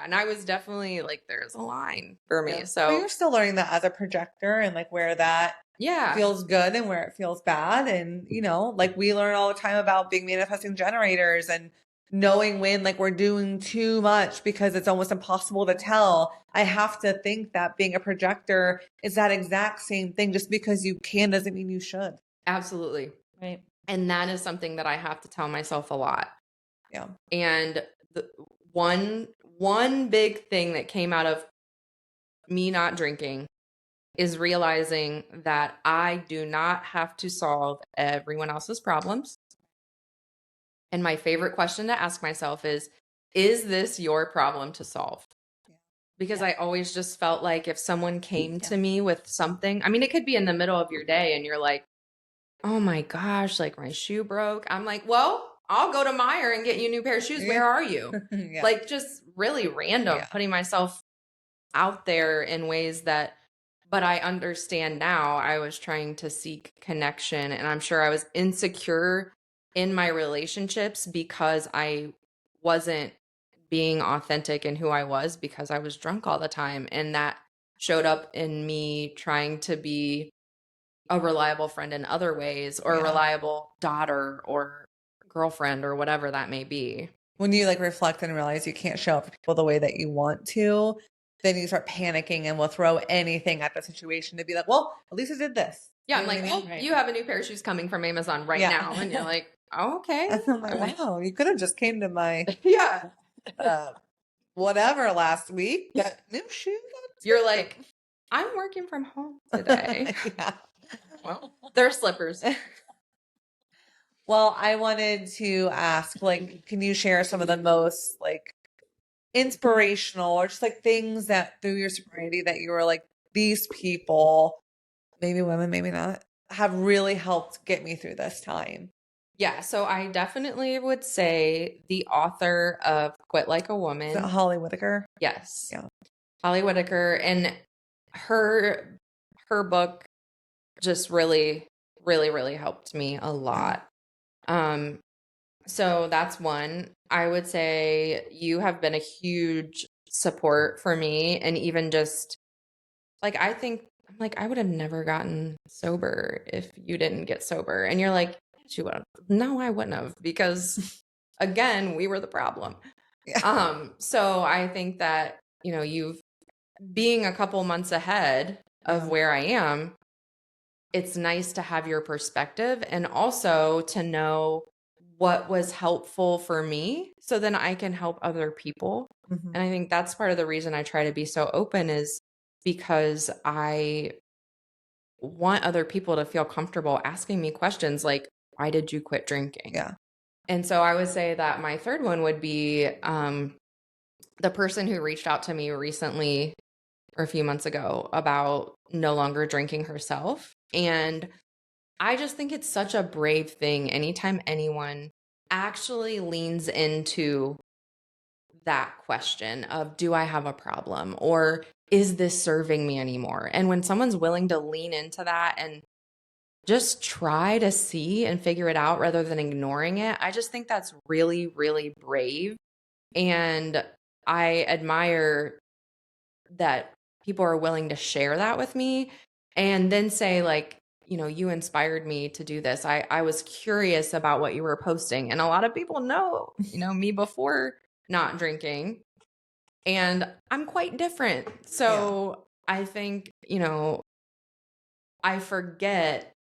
And I was definitely like, there's a line for me. So but you're still learning that as a projector, and like where that feels good and where it feels bad. And, you know, like we learn all the time about being manifesting generators and knowing when like we're doing too much because it's almost impossible to tell. I have to think that being a projector is that exact same thing. Just because you can doesn't mean you should. Absolutely. Right. And that is something that I have to tell myself a lot. Yeah. And the one big thing that came out of me not drinking is realizing that I do not have to solve everyone else's problems. And my favorite question to ask myself is this your problem to solve? Because I always just felt like if someone came to me with something, I mean, it could be in the middle of your day and you're like, oh my gosh, like my shoe broke. I'm like, well, I'll go to Meijer and get you a new pair of shoes. Where are you? Like just really random, putting myself out there in ways that, but I understand now I was trying to seek connection, and I'm sure I was insecure in my relationships because I wasn't being authentic in who I was because I was drunk all the time. And that showed up in me trying to be a reliable friend in other ways, or a reliable daughter or girlfriend or whatever that may be. When you like reflect and realize you can't show up for people the way that you want to, then you start panicking and will throw anything at the situation to be like, well, at least I did this. Yeah. I'm like, well, you have a new pair of shoes coming from Amazon right now. And you're like, oh, okay. And I'm like, wow, you could have just came to my whatever last week. New shoes. You're like, I'm working from home today. Yeah. Well, they're slippers. Well, I wanted to ask, like, can you share some of the most like inspirational or just like things that through your sobriety that you were like, these people, maybe women, maybe not, have really helped get me through this time? Yeah, so I definitely would say the author of Quit Like a Woman. Is that Holly Whitaker? Yes. Yeah. Holly Whitaker, and her book just really, really, really helped me a lot. So that's one. I would say you have been a huge support for me, and even just like I would have never gotten sober if you didn't get sober. And you're like, yes, you would have. No, I wouldn't have, because again, we were the problem. Yeah. So I think that, you've being a couple months ahead of where I am, it's nice to have your perspective and also to know what was helpful for me so then I can help other people. Mhm. And I think that's part of the reason I try to be so open, is because I want other people to feel comfortable asking me questions like, why did you quit drinking? Yeah. And so I would say that my third one would be the person who reached out to me recently or a few months ago about no longer drinking herself. And I just think it's such a brave thing anytime anyone actually leans into that question of, do I have a problem, or is this serving me anymore? And when someone's willing to lean into that and just try to see and figure it out rather than ignoring it, I just think that's really, really brave. And I admire that people are willing to share that with me and then say, like, you inspired me to do this. I was curious about what you were posting. And a lot of people know, me before not drinking. And I'm quite different. So I think, I forget.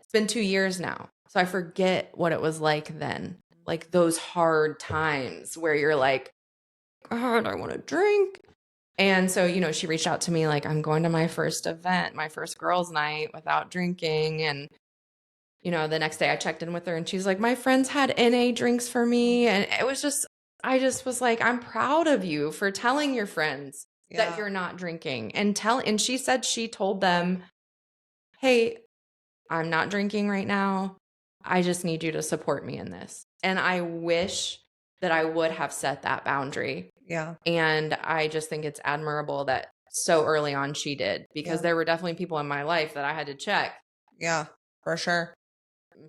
It's been 2 years now. So I forget what it was like then. Like those hard times where you're like, God, I want to drink. And so, she reached out to me like, I'm going to my first event, my first girls' night without drinking. And, the next day I checked in with her and she's like, my friends had NA drinks for me. And it was just, I just was like, I'm proud of you for telling your friends that you're not drinking, and she said she told them, hey, I'm not drinking right now. I just need you to support me in this. And I wish that I would have set that boundary. Yeah. And I just think it's admirable that so early on she did, because there were definitely people in my life that I had to check. Yeah, for sure.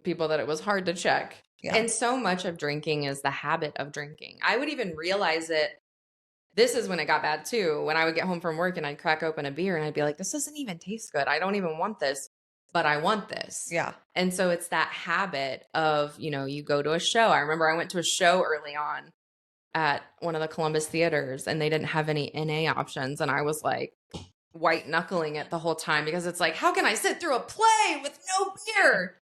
People that it was hard to check. Yeah. And so much of drinking is the habit of drinking. I would even realize it. This is when it got bad too. When I would get home from work and I'd crack open a beer and I'd be like, this doesn't even taste good. I don't even want this, but I want this. Yeah. And so it's that habit of, you go to a show. I remember I went to a show early on at one of the Columbus theaters and they didn't have any NA options. And I was like white knuckling it the whole time, because it's like, how can I sit through a play with no beer?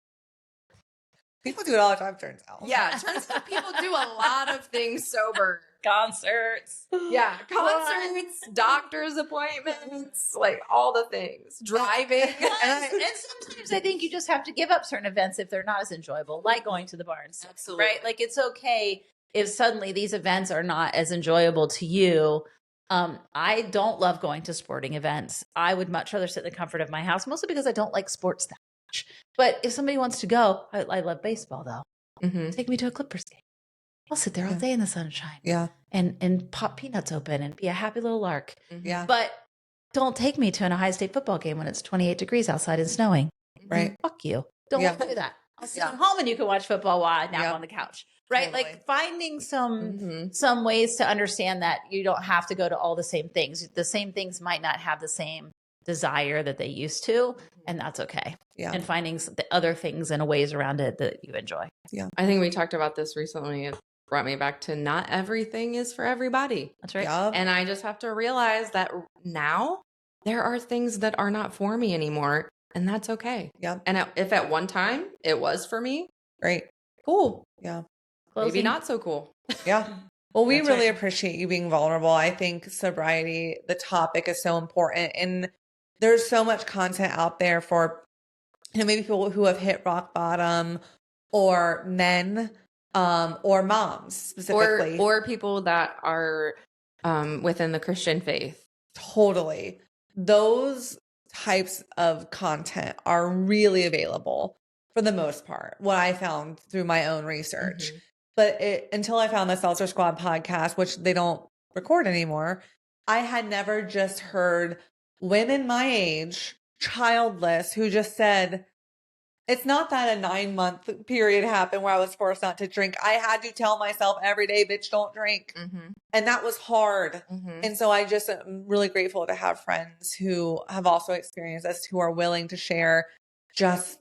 People do it all the time, turns out. Yeah, turns out people do a lot of things sober. Concerts. Yeah, concerts, doctor's appointments, like all the things. Driving. And sometimes I think you just have to give up certain events if they're not as enjoyable, like going to the barns. Absolutely. Right? Like it's okay if suddenly these events are not as enjoyable to you. I don't love going to sporting events. I would much rather sit in the comfort of my house, mostly because I don't like sports that much. But if somebody wants to go, I love baseball though. Mm-hmm. Take me to a Clippers game. I'll sit there all day in the sunshine. Yeah. And pop peanuts open and be a happy little lark. Yeah. But don't take me to an Ohio State football game when it's 28 degrees outside and snowing. Right. Fuck you. Don't do that. I'll sit at home and you can watch football while I nap on the couch. Right? Totally. Like finding some ways to understand that you don't have to go to all the same things. The same things might not have the same desire that they used to, and that's okay. Yeah. And finding the other things and ways around it that you enjoy. Yeah. I think we talked about this recently. It brought me back to not everything is for everybody. That's right. Yeah. And I just have to realize that now there are things that are not for me anymore, and that's okay. Yeah. And if at one time it was for me, Great. cool. Yeah. Maybe not so cool. Yeah. Well, we That's really right. appreciate you being vulnerable. I think sobriety, the topic is so important. And there's so much content out there for, maybe people who have hit rock bottom, or men, or moms specifically, or people that are within the Christian faith. Totally. Those types of content are really available for the most part, what I found through my own research. But until I found the Seltzer Squad podcast, which they don't record anymore, I had never just heard women my age, childless, who just said, it's not that a 9-month period happened where I was forced not to drink. I had to tell myself every day, bitch, don't drink. And that was hard. And so I just am really grateful to have friends who have also experienced this, who are willing to share just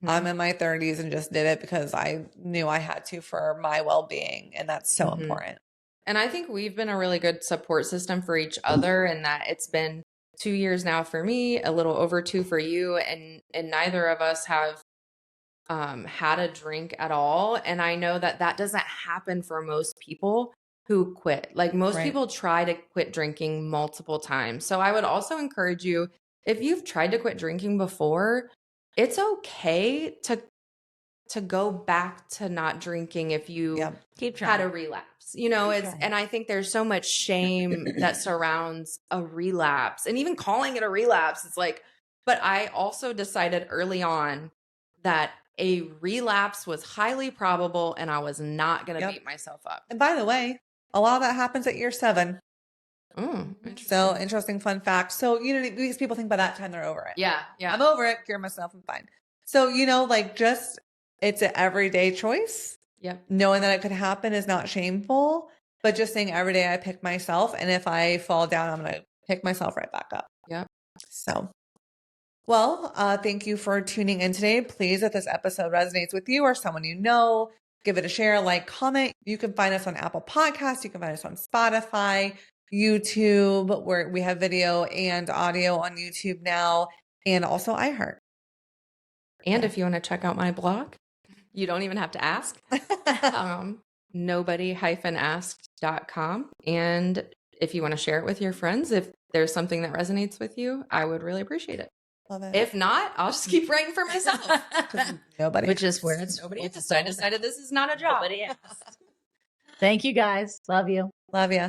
I'm in my 30s and just did it because I knew I had to for my well-being. And that's so important. And I think we've been a really good support system for each other, and that it's been 2 years now for me, a little over 2 for you, and neither of us have had a drink at all. And I know that doesn't happen for most people who quit. Like, most people try to quit drinking multiple times. So I would also encourage you, if you've tried to quit drinking before, it's okay to go back to not drinking if you keep had a relapse. You know, and I think there's so much shame that surrounds a relapse, and even calling it a relapse. It's like, but I also decided early on that a relapse was highly probable, and I was not going to beat myself up. And by the way, a lot of that happens at year 7. So interesting fun fact. So, because people think by that time they're over it. Yeah. I'm over it. Cure myself. I'm fine. So, it's an everyday choice. Knowing that it could happen is not shameful, but just saying every day I pick myself. And if I fall down, I'm going to pick myself right back up. So, well, thank you for tuning in today. Please, if this episode resonates with you or someone you know, give it a share, like, comment. You can find us on Apple Podcasts. You can find us on Spotify, YouTube, where we have video and audio on YouTube now, and also iHeart. And if you want to check out my blog, you don't even have to ask. Nobody-asked.com. And if you want to share it with your friends, if there's something that resonates with you, I would really appreciate it. Love it. If not, I'll just keep writing for myself. Nobody. Which is where it's nobody. I decided this is not a job. Nobody asked. Thank you guys. Love you. Love you.